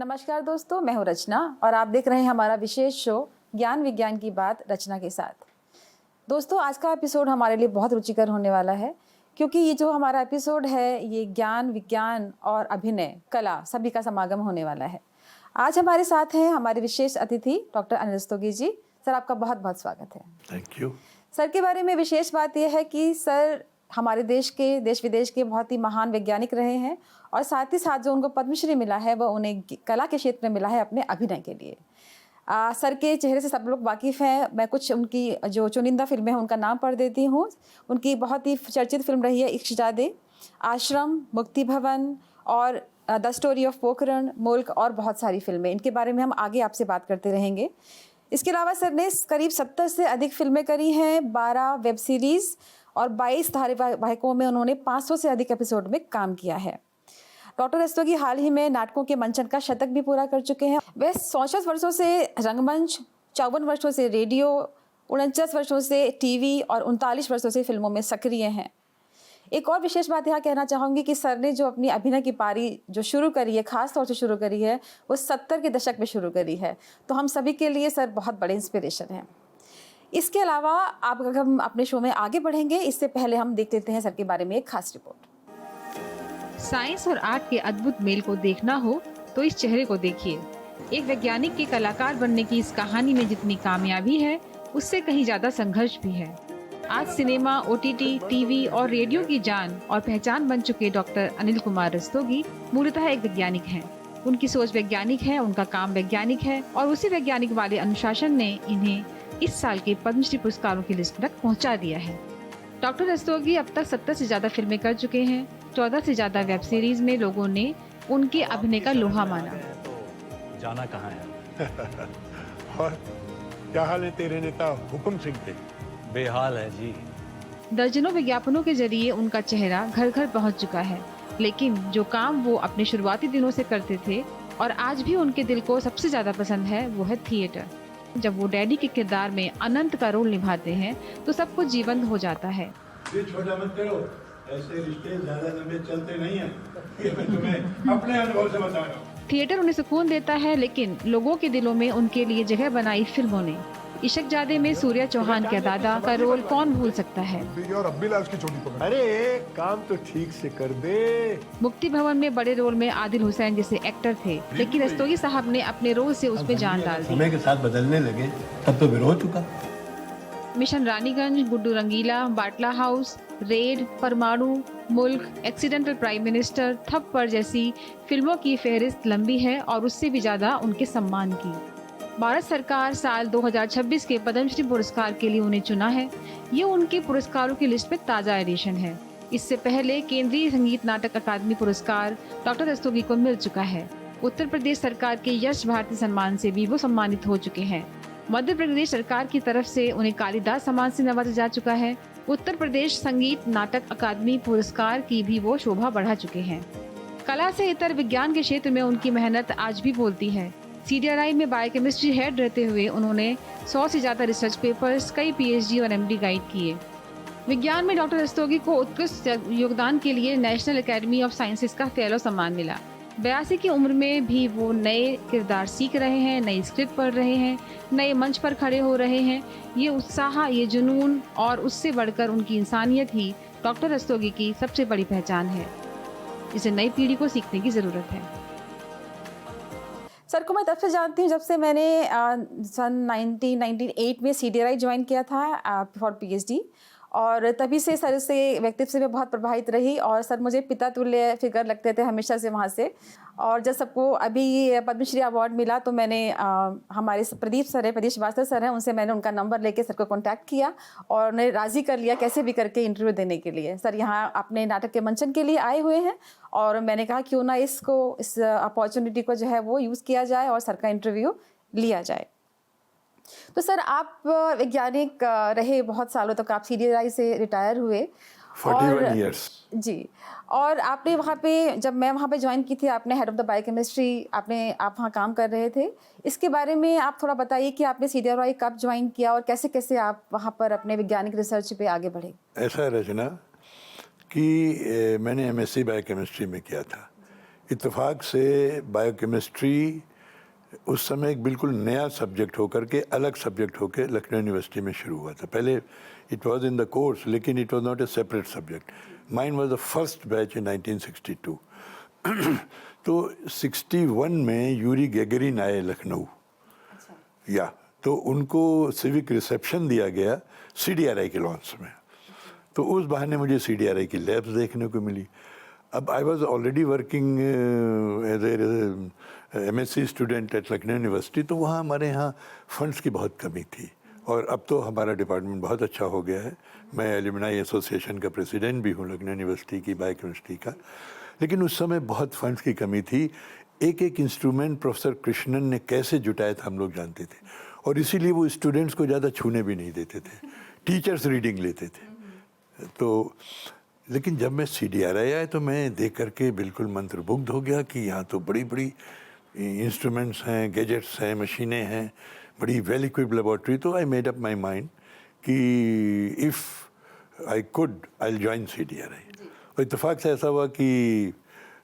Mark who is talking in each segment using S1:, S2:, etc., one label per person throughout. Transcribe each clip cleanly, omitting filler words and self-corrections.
S1: नमस्कार दोस्तों, मैं हूँ रचना और आप देख रहे हैं हमारा विशेष शो ज्ञान विज्ञान की बात रचना के साथ। दोस्तों, आज का एपिसोड हमारे लिए बहुत रुचिकर होने वाला है क्योंकि ये जो हमारा एपिसोड है ये ज्ञान विज्ञान और अभिनय कला सभी का समागम होने वाला है। आज हमारे साथ हैं हमारे विशेष अतिथि डॉक्टर अनिल रस्तोगी जी। सर, आपका बहुत बहुत स्वागत है।
S2: Thank you.
S1: सर के बारे में विशेष बात यह है कि सर हमारे देश विदेश के बहुत ही महान वैज्ञानिक रहे हैं और साथ ही साथ जो उनको पद्मश्री मिला है वह उन्हें कला के क्षेत्र में मिला है अपने अभिनय के लिए। सर के चेहरे से सब लोग वाकिफ़ हैं। मैं कुछ उनकी जो चुनिंदा फिल्में हैं उनका नाम पढ़ देती हूँ। उनकी बहुत ही चर्चित फिल्म रही है इश्कजादे, आश्रम, मुक्ति भवन और द स्टोरी ऑफ पोखरण, मुल्क और बहुत सारी फिल्में। इनके बारे में हम आगे आपसे बात करते रहेंगे। इसके अलावा सर ने करीब 70 से अधिक फिल्में करी हैं, 12 वेब सीरीज़ और 22 धारावाहिकों में उन्होंने 500 से अधिक एपिसोड में काम किया है। डॉक्टर रस्तोगी हाल ही में नाटकों के मंचन का शतक भी पूरा कर चुके हैं। वे 64 वर्षों से रंगमंच, 54 वर्षों से रेडियो, 49 वर्षों से टीवी और 39 वर्षों से फिल्मों में सक्रिय हैं। एक और विशेष बात यहाँ कहना चाहूँगी कि सर ने जो अपनी अभिनय की पारी जो शुरू करी है, खास तौर से शुरू करी है, वो 70 के दशक में शुरू करी है। तो हम सभी के लिए सर बहुत बड़े इंस्पिरेशन हैं। इसके अलावा आप अगर हम अपने शो में आगे बढ़ेंगे, इससे पहले हम देख लेते हैं सर के बारे में एक खास रिपोर्ट।
S3: साइंस और आर्ट के अद्भुत मेल को देखना हो तो इस चेहरे को देखिए। एक वैज्ञानिक के कलाकार बनने की इस कहानी में जितनी कामयाबी है, उससे कहीं ज्यादा संघर्ष भी है। आज सिनेमा, ओटीटी, टीवी और रेडियो की जान और पहचान बन चुके डॉक्टर अनिल कुमार रस्तोगी मूलतः एक वैज्ञानिक हैं। उनकी सोच वैज्ञानिक है, उनका काम वैज्ञानिक है और उसी वैज्ञानिक वाले अनुशासन ने इन्हें इस साल के पद्मश्री पुरस्कारों की लिस्ट तक पहुंचा दिया है। डॉक्टर रस्तोगी अब तक 70 से ज्यादा फिल्में कर चुके हैं। 14 से ज्यादा वेब सीरीज में लोगों ने उनके अभिनय का लोहा माना।
S2: जाना कहाँ है?
S4: और क्या हाल है तेरे नेता हुकुम सिंह के?
S2: बेहाल है जी।
S3: दर्जनों विज्ञापनों के जरिए उनका चेहरा घर घर पहुंच चुका है, लेकिन जो काम वो अपने शुरुआती दिनों से करते थे और आज भी उनके दिल को सबसे ज्यादा पसंद है, वो है थिएटर। जब वो डैडी के किरदार में अनंत का रोल निभाते हैं तो सब कुछ जीवंत हो जाता है।
S4: ये छोटा मत करो, ऐसे रिश्ते ज्यादा लंबे चलते नहीं हैं। ये मैं तुम्हें अपने अनुभव से बता रहा हूँ।
S3: थिएटर उन्हें सुकून देता है, लेकिन लोगों के दिलों में उनके लिए जगह बनाई फिल्मों ने। इश्कजादे में सूर्या चौहान के दादा का रोल कौन भूल सकता है।
S5: और अब भी लाश की चोटी पकड़।
S4: अरे काम तो ठीक से कर दे।
S3: मुक्ति भवन में बड़े रोल में आदिल हुसैन जैसे एक्टर थे, लेकिन रस्तोगी साहब ने अपने रोल से उसमें जान डाल दी।
S4: समय के साथ बदलने लगे तब तो विरोध चुका।
S3: मिशन रानीगंज, गुड्डू रंगीला, बाटला हाउस, रेड, परमाणु, मुल्क, एक्सीडेंटल प्राइम मिनिस्टर, थप्पड़ जैसी फिल्मों की फहरिस्त लंबी है और उससे भी ज्यादा उनके सम्मान की। भारत सरकार साल 2026 के पद्मश्री पुरस्कार के लिए उन्हें चुना है। ये उनके पुरस्कारों की लिस्ट में ताज़ा एडिशन है। इससे पहले केंद्रीय संगीत नाटक अकादमी पुरस्कार डॉक्टर रस्तोगी को मिल चुका है। उत्तर प्रदेश सरकार के यश भारती सम्मान से भी वो सम्मानित हो चुके हैं। मध्य प्रदेश सरकार की तरफ से उन्हें कालिदास सम्मान से नवाजा जा चुका है। उत्तर प्रदेश संगीत नाटक अकादमी पुरस्कार की भी वो शोभा बढ़ा चुके हैं। कला से इतर विज्ञान के क्षेत्र में उनकी मेहनत आज भी बोलती है। CDRI में बायोकेमिस्ट्री हेड रहते हुए उन्होंने 100 से ज्यादा रिसर्च पेपर्स, कई PhD और MD गाइड किए। विज्ञान में डॉक्टर रस्तोगी को उत्कृष्ट योगदान के लिए नेशनल एकेडमी ऑफ साइंसेज का फेलो सम्मान मिला। 82 की उम्र में भी वो नए किरदार सीख रहे हैं, नई स्क्रिप्ट पढ़ रहे हैं, नए मंच पर खड़े हो रहे हैं। ये उत्साह, ये जुनून और उससे बढ़कर उनकी इंसानियत ही डॉक्टर रस्तोगी की सबसे बड़ी पहचान है। इसे नई पीढ़ी को सीखने की जरूरत है।
S1: सर को मैं तब से जानती हूँ जब से मैंने सन 1998 में CDRI ज्वाइन किया था फॉर PhD, और तभी से सर से व्यक्तित्व से मैं बहुत प्रभावित रही और सर मुझे पिता तुल्य फिगर लगते थे हमेशा से वहाँ से। और जब सबको अभी पद्मश्री अवार्ड मिला तो मैंने हमारे प्रदीप सर है, प्रदीप श्रीवास्तव सर हैं, उनसे मैंने उनका नंबर लेके सर को कॉन्टैक्ट किया और उन्हें राज़ी कर लिया कैसे भी करके इंटरव्यू देने के लिए। सर यहाँ अपने नाटक के मंचन के लिए आए हुए हैं और मैंने कहा क्यों ना इस अपॉर्चुनिटी को जो है वो यूज़ किया जाए और सर का इंटरव्यू लिया जाए। तो सर आप वैज्ञानिक रहे बहुत सालों तक, आप CDRI से रिटायर हुए
S4: 41 years
S1: जी। और आपने वहाँ पे, जब मैं वहाँ पे ज्वाइन की थी, आपने हेड ऑफ द बायोकेमिस्ट्री आप वहाँ काम कर रहे थे। इसके बारे में आप थोड़ा बताइए कि आपने CDRI कब ज्वाइन किया और कैसे कैसे आप वहाँ पर अपने वैज्ञानिक रिसर्च पे आगे बढ़े।
S4: ऐसा रचना कि मैंने MSc बायोकेमिस्ट्री में किया था। इत्तेफाक से बायोकेमिस्ट्री उस समय एक बिल्कुल नया सब्जेक्ट होकर के, अलग सब्जेक्ट होकर लखनऊ यूनिवर्सिटी में शुरू हुआ था। पहले it was in the course, लेकिन it was not a separate subject. Mine was the first batch in 1962। तो 61 में यूरी गैगरिन आए लखनऊ, या तो उनको सिविक रिसेप्शन दिया गया CDRI के लॉन्च में। तो उस बहाने मुझे CDRI की लैब्स देखने को मिली। अब I was already working as a MSc student at Lucknow university, तो वहाँ हमारे यहाँ फंड्स की बहुत कमी थी। और अब तो हमारा डिपार्टमेंट बहुत अच्छा हो गया है। मैं एलुमनाई एसोसिएशन का प्रेसिडेंट भी हूँ लखनऊ यूनिवर्सिटी की बायोकेमिस्ट्री का। लेकिन उस समय बहुत फंड्स की कमी थी। एक एक इंस्ट्रूमेंट प्रोफेसर कृष्णन ने कैसे जुटाया था हम लोग जानते थे, और इसीलिए वो स्टूडेंट्स को ज़्यादा छूने भी नहीं देते थे, टीचर्स रीडिंग लेते थे। तो लेकिन जब मैं CDRI आया तो मैं देख करके बिल्कुल मंत्रमुग्ध हो गया कि यहाँ तो बड़ी बड़ी इंस्ट्रूमेंट्स हैं, गैजेट्स हैं, मशीनें हैं, बड़ी वेल इक्विप्ड लेबॉर्ट्री। तो I made up my mind कि if I could I will join CDRI। और इत्तेफाक से ऐसा हुआ कि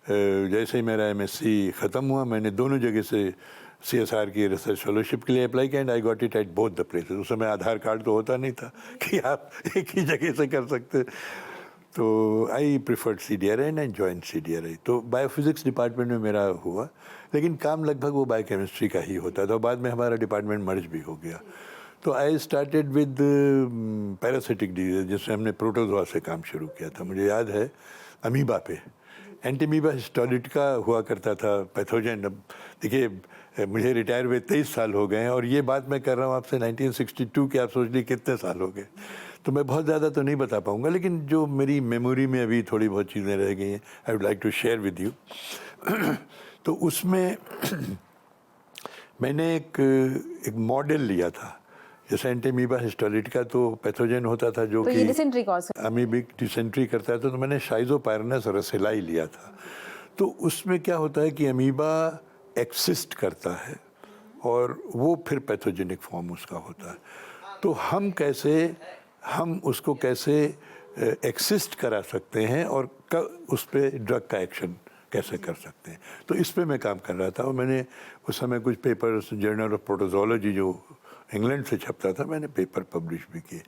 S4: जैसे ही मेरा MSc ख़त्म हुआ, मैंने दोनों जगह से CSR की रिसर्च फेलोशिप के लिए अप्लाई किया, and I got it at both the places. उस समय आधार कार्ड तो होता नहीं था कि आप एक ही जगह से कर सकते। तो I preferred CDRI and I join CDRI। तो बायोफिज़िक्स डिपार्टमेंट में मेरा हुआ, लेकिन काम लगभग वो बायोकेमिस्ट्री का ही होता था। बाद में हमारा डिपार्टमेंट मर्ज भी हो गया। तो I started with parasitic disease, जिसमें हमने प्रोटोजोआ से काम शुरू किया था। मुझे याद है अमीबा पे, एंटीमीबा हिस्टोलिटिका हुआ करता था पैथोजन। अब देखिए मुझे रिटायर हुए 23 साल हो गए हैं, और ये बात मैं कर रहा हूँ आपसे 1962 के। आप सोच लीजिए कितने साल हो गए। तो मैं बहुत ज़्यादा तो नहीं बता पाऊँगा, लेकिन जो मेरी मेमोरी में अभी थोड़ी बहुत चीज़ें रह गई हैं, I would like to share with you. तो उसमें मैंने एक मॉडल लिया था। जैसे एंटीमीबा हिस्टोलिटिका तो पैथोजन होता था जो
S1: तो
S4: कि
S1: ये डिसेंट्री कॉज
S4: अमीबिक डिसेंट्री करता है। तो मैंने शाइजोपायरनस रसेलाई लिया था। तो उसमें क्या होता है कि अमीबा एक्सिस्ट करता है और वो फिर पैथोजेनिक फॉर्म उसका होता है। तो हम उसको कैसे एक्सिस्ट करा सकते हैं और उस पर ड्रग का एक्शन कैसे कर सकते हैं। तो इस पे मैं काम कर रहा था, और मैंने उस समय कुछ पेपर्स जर्नल ऑफ प्रोटोजोलॉजी जो इंग्लैंड से छपता था, मैंने पेपर पब्लिश भी किए।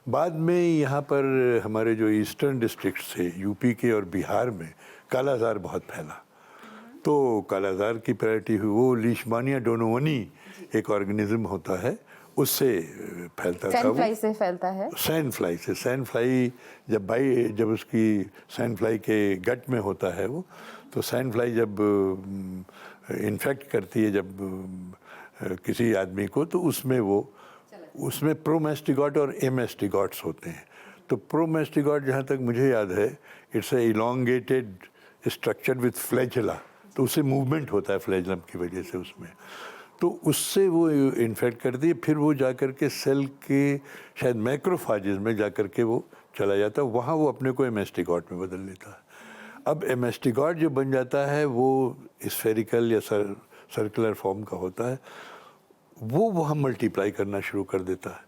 S4: बाद में यहाँ पर हमारे जो ईस्टर्न डिस्ट्रिक्ट थे यूपी के और बिहार में कालाजार बहुत फैला। तो कालाजार की प्रायोरिटी हुई। वो लीशमानिया डोनोवनी एक ऑर्गेनिज्म होता है, उससे फैलता था।
S1: सैंड फ्लाई से फैलता है।
S4: सैंड फ्लाई से। सैंड फ्लाई जब उसकी सैंड फ्लाई के गट में होता है वो, तो सैंड फ्लाई जब इन्फेक्ट करती है जब किसी आदमी को, तो उसमें प्रोमेस्टिगॉट और एमेस्टिगॉट्स होते हैं। तो प्रोमेस्टिगॉट जहाँ तक मुझे याद है, it's a elongated structure with flagella. तो उससे मूवमेंट होता है फ्लैजलम की वजह से उसमें। तो उससे वो इन्फेक्ट करती है, फिर वो जाकर के सेल के शायद मैक्रोफाजेस में जाकर के वो चला जाता है, वहाँ वो अपने को एमेस्टिगॉट में बदल लेता है। अब एमेस्टिगॉट जो बन जाता है वो स्फेरिकल या सर्कुलर फॉर्म का होता है, वो वहाँ मल्टीप्लाई करना शुरू कर देता है।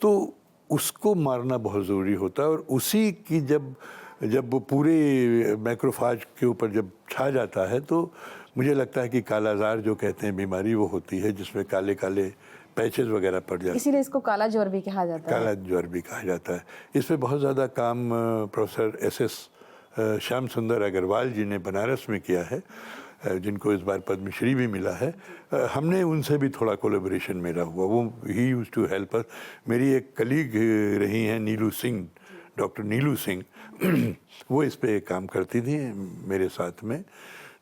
S4: तो उसको मारना बहुत ज़रूरी होता है, और उसी की जब वो पूरे मैक्रोफाज के ऊपर जब छा जाता है, तो मुझे लगता है कि कालाजार जो कहते हैं बीमारी वो होती है, जिसमें काले काले पैचेस वगैरह पड़ जाते हैं।
S1: इसीलिए इसको काला ज्वर भी कहा जाता है।
S4: काला ज्वर भी कहा जाता है। इस पे बहुत ज़्यादा काम प्रोफेसर SS श्याम सुंदर अग्रवाल जी ने बनारस में किया है, जिनको इस बार पद्मश्री भी मिला है। हमने उनसे भी थोड़ा कोलैबोरेशन मेरा हुआ। वो ही यूज टू हेल्प अस। मेरी एक कलीग रही हैं नीलू सिंह, डॉक्टर नीलू सिंह, वो इस पे काम करती थी मेरे साथ में।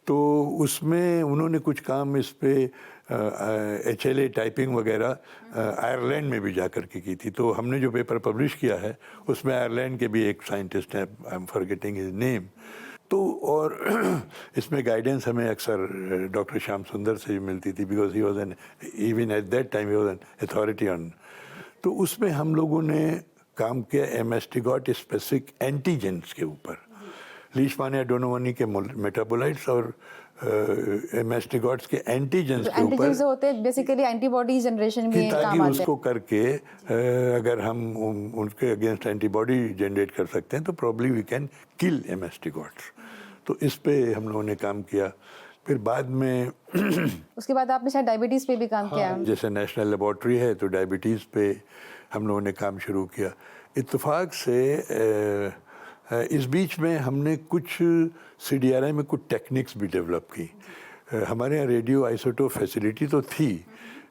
S4: तो उसमें उन्होंने कुछ काम इस पे HLA टाइपिंग वगैरह आयरलैंड में भी जाकर के की थी। तो हमने जो पेपर पब्लिश किया है उसमें आयरलैंड के भी एक साइंटिस्ट हैं, I am forgetting his name. तो और इसमें गाइडेंस हमें अक्सर डॉक्टर श्याम सुंदर से भी मिलती थी, because he was an even at that time he was an authority on. तो उसमें हम लोगों ने काम किया एमेस्टिगॉट स्पेसिफिक एंटीजेंस के ऊपर, लीशमानिया डोनोवनी के मेटाबोलाइट्स और एमेस्टिगॉट्स के एंटीजेंस के ऊपर।
S1: एंटीजेंस होते हैं बेसिकली एंटीबॉडी जनरेशन में काम आते हैं।
S4: उसको करके अगर हम उनके अगेंस्ट एंटीबॉडी जनरेट कर सकते हैं तो प्रॉब्ली वी कैन किल एमेस्टिगॉट्स। तो इस पे हम लोगों ने काम किया। फिर बाद में
S1: उसके बाद आपने शायद डायबिटीज़ पे भी काम किया।
S4: जैसे नेशनल लेबॉर्ट्री है तो डायबिटीज़ पे हम लोगों ने काम शुरू किया। इत्तेफाक से इस बीच में हमने कुछ CDRI में कुछ टेक्निक्स भी डेवलप की। हमारे यहाँ रेडियो आइसोटोप फैसिलिटी तो थी,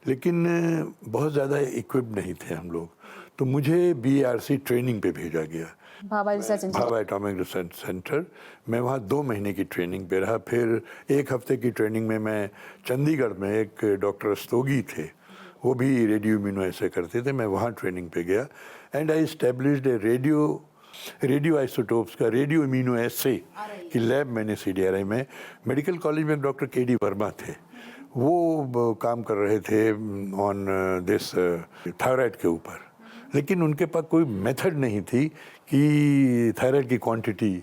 S4: लेकिन बहुत ज़्यादा इक्विप नहीं थे हम लोग, तो मुझे BRC ट्रेनिंग पे भेजा गया,
S1: Bhabha research institute.
S4: Bhabha atomic research centre. मैं वहाँ 2 महीने की ट्रेनिंग पे रहा। फिर 1 हफ्ते की ट्रेनिंग में मैं चंडीगढ़ में एक डॉक्टर स्तोगी थे, वो भी रेडियो इम्यूनो ऐसे करते थे, मैं वहाँ ट्रेनिंग पे गया। And I established A radio isotopes का रेडियो इम्यूनो एसे की लैब मैंने CDRI में। मेडिकल कॉलेज में डॉक्टर KD वर्मा थे, वो काम कर रहे थे ऑन दिस थायराइड के ऊपर, लेकिन उनके पास कोई मेथड नहीं थी कि थायराइड की क्वांटिटी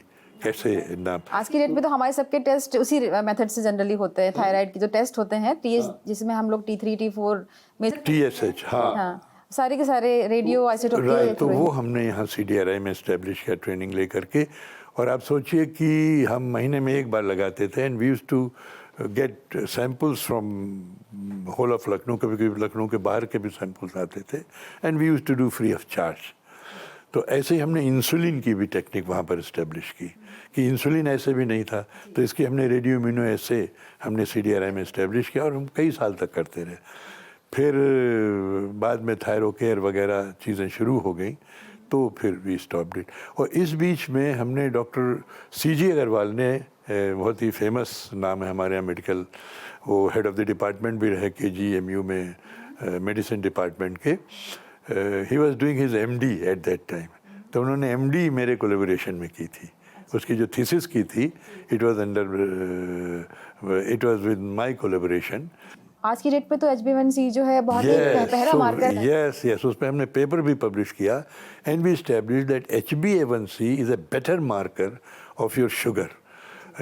S4: कैसे नाप।
S1: आज की डेट में तो हमारे सबके टेस्ट उसी मेथड से जनरली होते हैं। थायराइड के जो टेस्ट होते हैं TH, जिसमें हम लोग T3 T4 में
S4: TSH, हाँ
S1: सारे के सारे रेडियो आइसोटोप के
S4: राइट। तो
S1: through
S4: वो
S1: ही।
S4: हमने यहाँ CDRI में इस्टेब्लिश किया ट्रेनिंग ले करके। और आप सोचिए कि हम महीने में 1 बार लगाते थे, and we used to get samples from whole of Lucknow, कभी कभी लखनऊ के बाहर के भी सैम्पल्स आते थे, and we used to do free of charge. तो ऐसे ही हमने इंसुलिन की भी टेक्निक वहाँ पर इस्टेब्लिश की कि इंसुलिन ऐसे भी नहीं था, तो इसकी हमने रेडियो इम्यूनो ऐसे हमने CDRI में इस्टेब्लिश किया, और हम कई साल तक करते रहे। फिर बाद में थायरोकेयर वगैरह चीज़ें शुरू हो गई, तो फिर वी स्टॉप्ड इट। और इस बीच में हमने डॉक्टर CG अग्रवाल ने, बहुत ही फेमस नाम है हमारे यहाँ मेडिकल, वो हेड ऑफ द डिपार्टमेंट भी रहे KGMU में, मेडिसिन डिपार्टमेंट के। He was doing his MD at that time, तो उन्होंने MD मेरे कोलेबोरेशन में की थी। उसकी जो थीसिस की थी, it was with my collaboration.
S1: आज की डेट पे तो HbA1c जो है बहुत ही पहला मार्कर है।
S4: यस, उसमें हमने पेपर भी पब्लिश किया, and we established that HbA1c is a better marker of your sugar.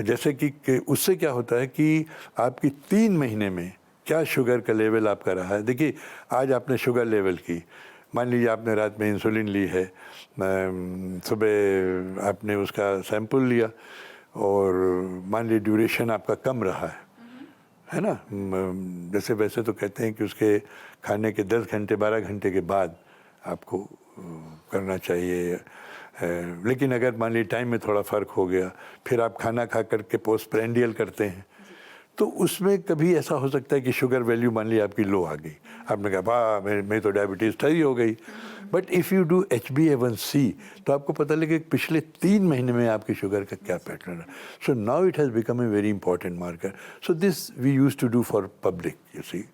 S4: जैसे कि उससे क्या होता है कि आपकी 3 महीने में क्या शुगर का लेवल आपका रहा है। देखिए, आज आपने शुगर लेवल की, मान लीजिए आपने रात में इंसुलिन ली है, सुबह आपने उसका सैंपल लिया, और मान लीजिए ड्यूरेशन आपका कम रहा है ना। जैसे वैसे तो कहते हैं कि उसके खाने के 10 घंटे 12 घंटे के बाद आपको करना चाहिए, लेकिन अगर मान लीजिए टाइम में थोड़ा फ़र्क हो गया, फिर आप खाना खा करके पोस्ट प्रेंडियल करते हैं, तो उसमें कभी ऐसा हो सकता है कि शुगर वैल्यू मान ली आपकी लो आ गई, आपने कहा वाह मेरी तो डायबिटीज़ सही हो गई। But if you do HbA1c तो आपको पता लगे कि पिछले 3 महीने में आपकी शुगर का क्या पैटर्न है। So now it has become a very important marker. So this we used to do for public, you see.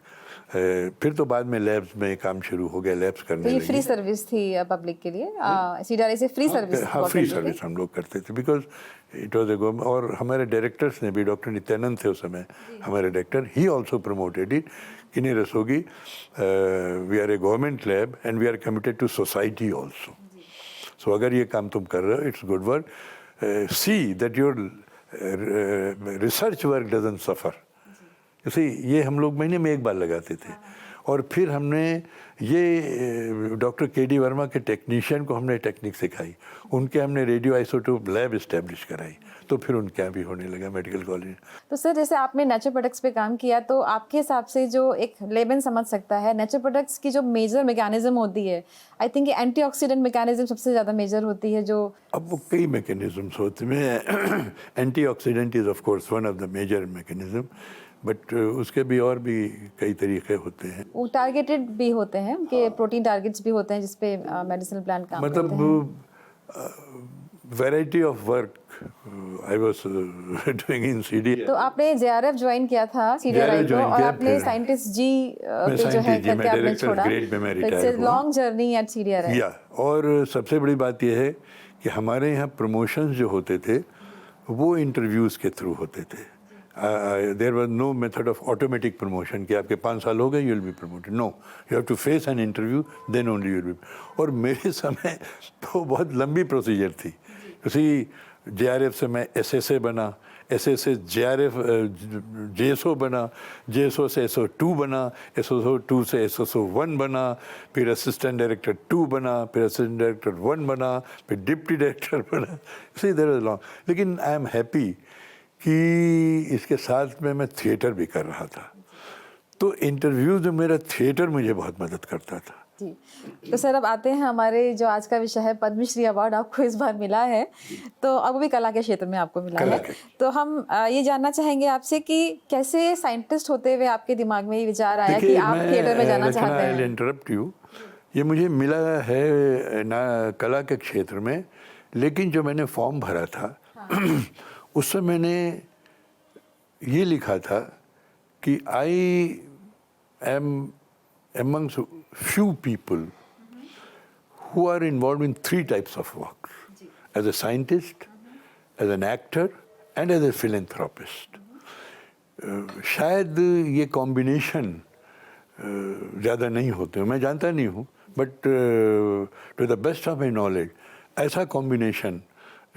S4: फिर तो बाद में लैब्स में काम शुरू हो गया, लैब्स करने
S1: तो ये
S4: लगे।
S1: फ्री सर्विस थी पब्लिक के लिए, CDRI से फ्री सर्विस।
S4: हाँ, फ्री सर्विस हम लोग करते थे, because it was a government. और हमारे डायरेक्टर्स ने भी, डॉक्टर नित्यानंद थे उस समय हमारे director, he also promoted it. किन्हीं रसोगी, we are a government lab and we are committed to society also. सो अगर ये काम तुम कर रहे हो, it's good work. See that your research work doesn't suffer. जैसे ये हम लोग महीने में 1 बार लगाते थे। और फिर हमने ये डॉक्टर KD वर्मा के टेक्नीशियन को हमने टेक्निक सिखाई, उनके हमने रेडियो आइसोटोप लैब इस्टेब्लिश कराई, तो फिर उनके यहाँ भी होने लगा मेडिकल कॉलेज।
S1: तो सर, जैसे आपने नेचर प्रोडक्ट्स पे काम किया, तो आपके हिसाब से जो एक लेमन समझ सकता है, नेचर प्रोडक्ट्स की जो मेजर मैकेनिज्म होती है, आई थिंक एंटीऑक्सीडेंट मैकेनिज्म सबसे ज़्यादा मेजर होती है। जो
S4: अब वो कई मैकेनिज्म्स होते हैं, antioxidant is of course one of the major mechanism, but उसके भी और भी कई तरीके होते हैं।
S1: वो टारगेटेड भी होते हैं कि प्रोटीन टारगेट्स भी होते हैं जिस पे मेडिसिनल प्लान काम करते हैं।
S4: मतलब variety of work I was doing in CDRI।
S1: तो आपने JRF ज्वाइन किया था CDRI को, और आपने साइंटिस्ट जी पे जो है करके आपने छोड़ा। It's a long journey at CDRI।
S4: या और सबसे बड़ी बात यह है कि हमारे यहाँ प्रमोशंस जो होते थे वो इंटरव्यूज़ के थ्रू होते थे। There was no method of automatic promotion कि आपके 5 साल हो गए you will be promoted. No, you have to face an interview then only you will be. और मेरे समय तो बहुत लंबी प्रोसीजर थी। उसी JRF से मैं SSA बना, SSA से JRF JSO बना, JSO से SO2 बना, SO2 से SSO1 बना, फिर असिस्टेंट डायरेक्टर 2 बना, फिर असिस्टेंट डायरेक्टर 1 बना, फिर डिप्टी डायरेक्टर बना। सी देयर इज लॉन्ग। लेकिन आई एम हैप्पी कि इसके साथ में मैं थिएटर भी कर रहा था। तो इंटरव्यूज में मेरा थिएटर मुझे बहुत मदद करता था।
S1: जी, तो सर अब आते हैं हमारे जो आज का विषय है, पद्मश्री अवार्ड आपको इस बार मिला है, तो अब भी कला के क्षेत्र में आपको मिला
S4: कला
S1: है।
S4: के।
S1: तो हम ये जानना चाहेंगे आपसे कि कैसे साइंटिस्ट होते हुए आपके दिमाग में ये विचार आया कि आप थिएटर में जाना चाहते हैं।
S4: इंटरप्ट यू, ये मुझे मिला है ना कला के क्षेत्र में, लेकिन जो मैंने फॉर्म भरा था उससे मैंने ये लिखा था कि I am amongst few people who are involved in 3 types of work: as a scientist, as an actor and as a philanthropist. शायद ये कॉम्बिनेशन ज़्यादा नहीं होते, मैं जानता नहीं हूँ, but to the best of my knowledge ऐसा कॉम्बिनेशन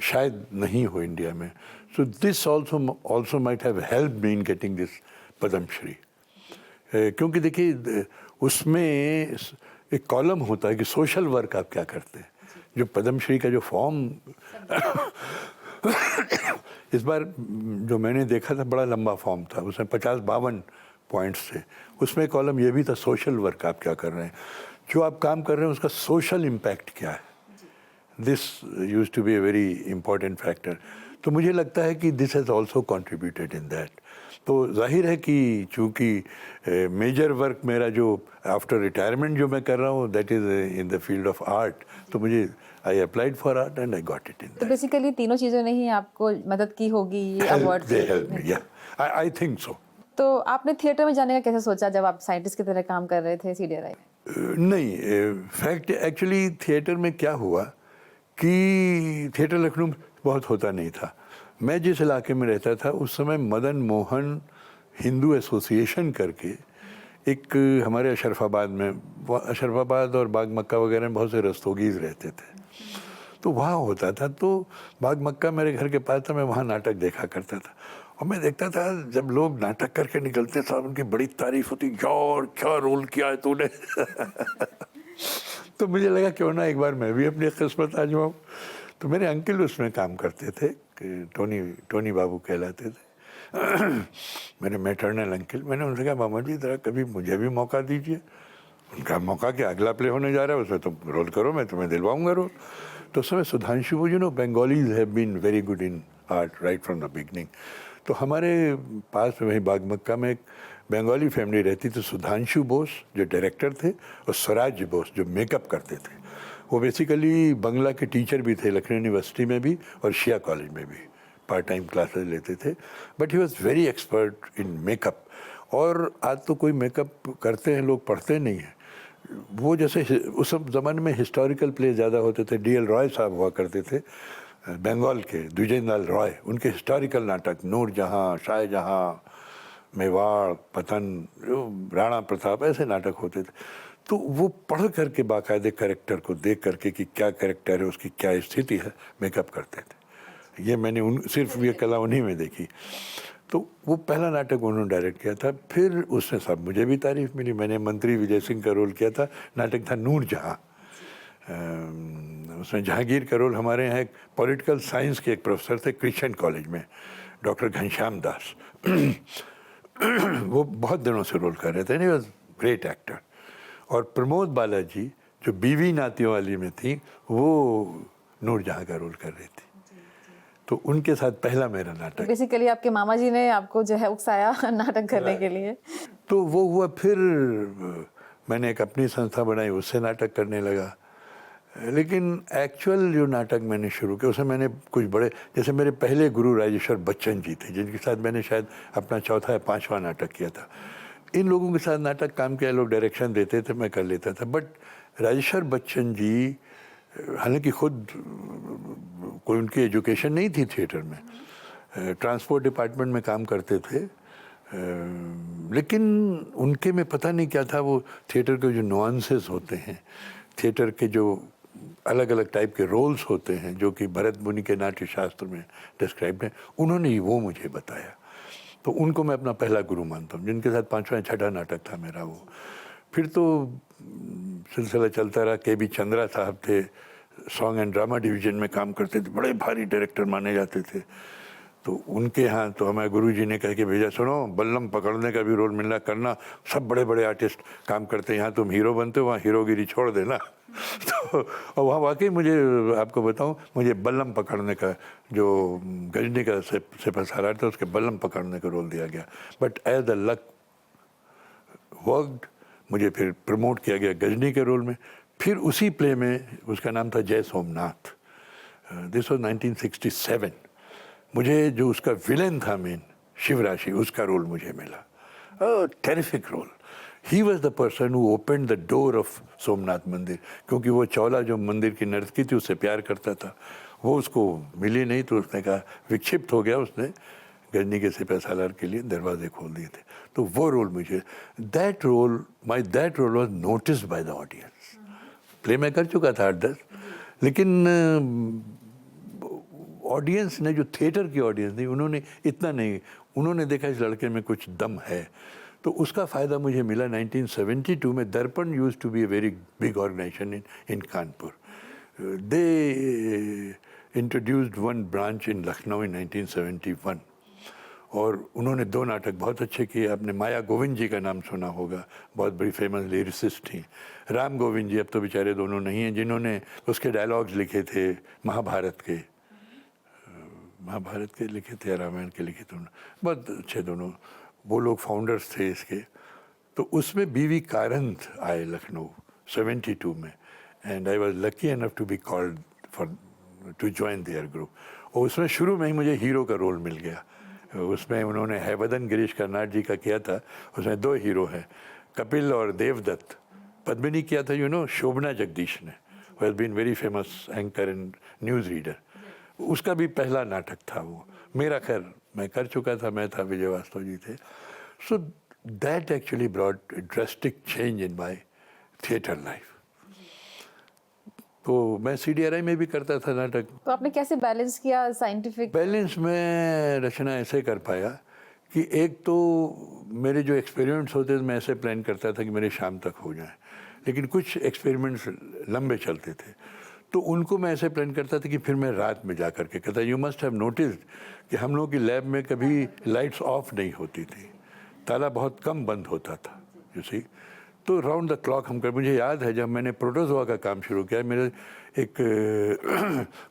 S4: शायद नहीं हो इंडिया में. So this also might have help me in getting this Padma Shri. क्योंकि देखिए उसमें एक कॉलम होता है कि सोशल वर्क आप क्या करते हैं. जो पद्मश्री का जो फॉर्म इस बार जो मैंने देखा था बड़ा लंबा फॉर्म था, उसमें 50-52 पॉइंट्स थे. उसमें कॉलम ये भी था सोशल वर्क आप क्या कर रहे हैं, जो आप काम कर रहे हैं उसका सोशल इम्पैक्ट क्या है. This use to be a very important factor. तो मुझे लगता है कि this has also contributed in that. तो जाहिर है कि चूँकि मेजर वर्क मेरा जो आफ्टर रिटायरमेंट जो मैं कर रहा हूँ that is in the field of art, तो मुझे I applied for art and I got it in.
S1: तो बेसिकली तीनों चीज़ों ने ही आपको मदद की होगी ये अवार्ड
S4: दे हेल्प मी, या आई थिंक सो.
S1: तो आपने थिएटर में जाने का कैसे सोचा जब आप साइंटिस्ट की तरह काम कर रहे थे CDRI?
S4: नहीं, फैक्ट एक्चुअली थिएटर में क्या हुआ कि थिएटर लखनऊ में बहुत होता नहीं था. मैं जिस इलाके में रहता था उस समय मदन मोहन हिंदू एसोसिएशन करके एक हमारे अशरफाबाद में, अशरफाबाद और बाग मक्का वगैरह में बहुत से रस्तोगीज रहते थे, तो वहाँ होता था. तो बाग मक्का मेरे घर के पास था, मैं वहाँ नाटक देखा करता था. और मैं देखता था जब लोग नाटक करके निकलते साहब उनकी बड़ी तारीफ होती, यार क्या रोल किया है तूने. तो मुझे लगा क्यों ना एक बार मैं भी अपनी किस्मत आजमाऊँ. तो मेरे अंकल उसमें काम करते थे, टोनी बाबू कहलाते थे. मेरे मैटरनल अंकल. मैंने उनसे कहा मामा जी ज़रा कभी मुझे भी मौका दीजिए. उनका मौका क्या, अगला प्ले होने जा रहा है उसमें तुम रोल करो, मैं तुम्हें दिलवाऊंगा रोल. तो उस समय Sudhanshu, you know Bengalis have been very good in art right from the beginning. तो हमारे पास में वहीं बाग मक्का में एक बंगाली फैमिली रहती थी. सुधांशु बोस जो डायरेक्टर थे और स्वराज बोस जो मेकअप करते थे. वो बेसिकली बंगला के टीचर भी थे लखनऊ यूनिवर्सिटी में भी और शिया कॉलेज में भी पार्ट टाइम क्लासेस लेते थे. But he was very expert in makeup. और आज तो कोई मेकअप करते हैं लोग, पढ़ते नहीं हैं. वो जैसे उस ज़माने में हिस्टोरिकल प्ले ज़्यादा होते थे. DL रॉय साहब हुआ करते थे बंगाल के, द्विजेंद्र रॉय. उनके हिस्टोरिकल नाटक नूरजहाँ, शाहजहाँ, मेवाड़, पतन, राणा प्रताप, ऐसे नाटक होते थे. तो वो पढ़ करके बाकायदे कैरेक्टर को देख करके कि क्या कैरेक्टर है, उसकी क्या स्थिति है, मेकअप करते थे. ये मैंने सिर्फ ये कला उन्हीं में देखी. तो वो पहला नाटक उन्होंने डायरेक्ट किया था. फिर उसमें सब मुझे भी तारीफ मिली. मैंने मंत्री विजय सिंह का रोल किया था. नाटक था नूरजहाँ. उसमें जहांगीर का रोल, हमारे यहाँ एक पॉलिटिकल साइंस के एक प्रोफेसर थे क्रिश्चियन कॉलेज में, डॉक्टर घनश्याम दास. वो बहुत दिनों से रोल कर रहे थे. Was great actor. और प्रमोद बालाजी जो बीवी नातियों वाली में थी वो नूरजहाँ का रोल कर रही थी. तो उनके साथ पहला मेरा नाटक.
S1: बेसिकली आपके मामा जी ने आपको जो है उकसाया नाटक करने के लिए.
S4: तो वो हुआ. फिर मैंने एक अपनी संस्था बनाई, उससे नाटक करने लगा. लेकिन एक्चुअल जो नाटक मैंने शुरू किया उसमें मैंने कुछ बड़े, जैसे मेरे पहले गुरु राजेश्वर बच्चन जी थे जिनके साथ मैंने शायद अपना 4था या 5वां नाटक किया था. इन लोगों के साथ नाटक काम किया, लोग डायरेक्शन देते थे, मैं कर लेता था. बट राजेश्वर बच्चन जी हालांकि खुद कोई उनकी एजुकेशन नहीं थी थिएटर में, ट्रांसपोर्ट डिपार्टमेंट में काम करते थे. लेकिन उनके में पता नहीं क्या था, वो थिएटर के जो नुआंसेस होते हैं, थिएटर के जो अलग अलग टाइप के रोल्स होते हैं जो कि भरत मुनि के नाट्य शास्त्र में डिस्क्राइब्ड हैं, उन्होंने ही वो मुझे बताया. तो उनको मैं अपना पहला गुरु मानता हूँ, जिनके साथ 5वां 6ठा नाटक था मेरा वो. फिर तो सिलसिला चलता रहा. KB चंद्रा साहब थे, सॉन्ग एंड ड्रामा डिवीज़न में काम करते थे, बड़े भारी डायरेक्टर माने जाते थे. तो उनके यहाँ तो हमारे गुरुजी ने कह के भेजा, सुनो बल्लम पकड़ने का भी रोल मिल रहा करना, सब बड़े बड़े आर्टिस्ट काम करते हैं, यहाँ तुम हीरो बनते हो, वहाँ हीरोगिरी छोड़ देना। तो और वहाँ वाकई मुझे आपको बताऊँ, मुझे बल्लम पकड़ने का जो गजनी का सिपहसालार था उसके बल्लम पकड़ने का रोल दिया गया। But as the luck worked, मुझे फिर प्रमोट किया गया गजनी के रोल में। फिर उसी प्ले में, उसका नाम था जय सोमनाथ, दिस वॉज 1967, मुझे जो उसका विलेन था मेन शिवराशि, उसका रोल मुझे मिला। Terrific role. He was the person who opened the door of Somnath Mandir, क्योंकि वो चौला जो मंदिर की नर्तकी थी उससे प्यार करता था, वो उसको मिली नहीं, तो उसने कहा, विक्षिप्त हो गया, उसने गजनी के सिपहसालार के लिए दरवाजे खोल दिए थे। तो वो रोल मुझे, that role was noticed by the audience. Play मैं कर चुका था 8-10, लेकिन ऑडियंस ने, जो थिएटर की ऑडियंस थी, उन्होंने इतना नहीं, उन्होंने देखा इस लड़के में कुछ दम है। तो उसका फ़ायदा मुझे मिला 1972 में। Darpan used to be a very big organization in Kanpur. They introduced one branch in Lucknow in 1971, और उन्होंने 2 नाटक बहुत अच्छे किए। आपने माया गोविंद जी का नाम सुना होगा, बहुत बड़ी फेमस लिरिसिस्ट थी। राम गोविंद जी अब तो बेचारे दोनों नहीं हैं, जिन्होंने उसके डायलॉग्स लिखे थे, महाभारत के लिखे थे, रामायण के लिखे थे, बहुत अच्छे दोनों, वो लोग फाउंडर्स थे इसके। तो उसमें बीवी कारंत आए लखनऊ 72 में, and I was lucky enough to be called to join their group. और उसमें शुरू में ही मुझे हीरो का रोल मिल गया। उसमें उन्होंने हैवदन गिरीश कर्नाड जी का किया था, उसमें 2 हीरो हैं, कपिल और देवदत्त। पद्मिनी किया था शोभना जगदीश ने, who has been very famous anchor and news reader. उसका भी पहला नाटक था वो मेरा, खैर मैं कर चुका था, मैं था, विजय वास्तव जी थे। So that actually brought drastic change in my theatre life. तो मैं CDRI में भी करता था नाटक।
S1: तो आपने कैसे बैलेंस किया साइंटिफिक?
S4: बैलेंस में रचना ऐसे कर पाया कि एक तो मेरे जो एक्सपेरिमेंट्स होते थे, मैं ऐसे प्लान करता था कि मेरे शाम तक हो जाए, लेकिन कुछ एक्सपेरिमेंट्स लंबे चलते थे, तो उनको मैं ऐसे प्लान करता था कि फिर मैं रात में जा कर के कहता, यू मस्ट हैव नोटिस्ड कि हम लोग की लैब में कभी लाइट्स ऑफ नहीं होती थी, ताला बहुत कम बंद होता था, यू सी। तो राउंड द क्लॉक हम कर, मुझे याद है जब मैंने प्रोटोजोआ का काम शुरू किया, मेरे एक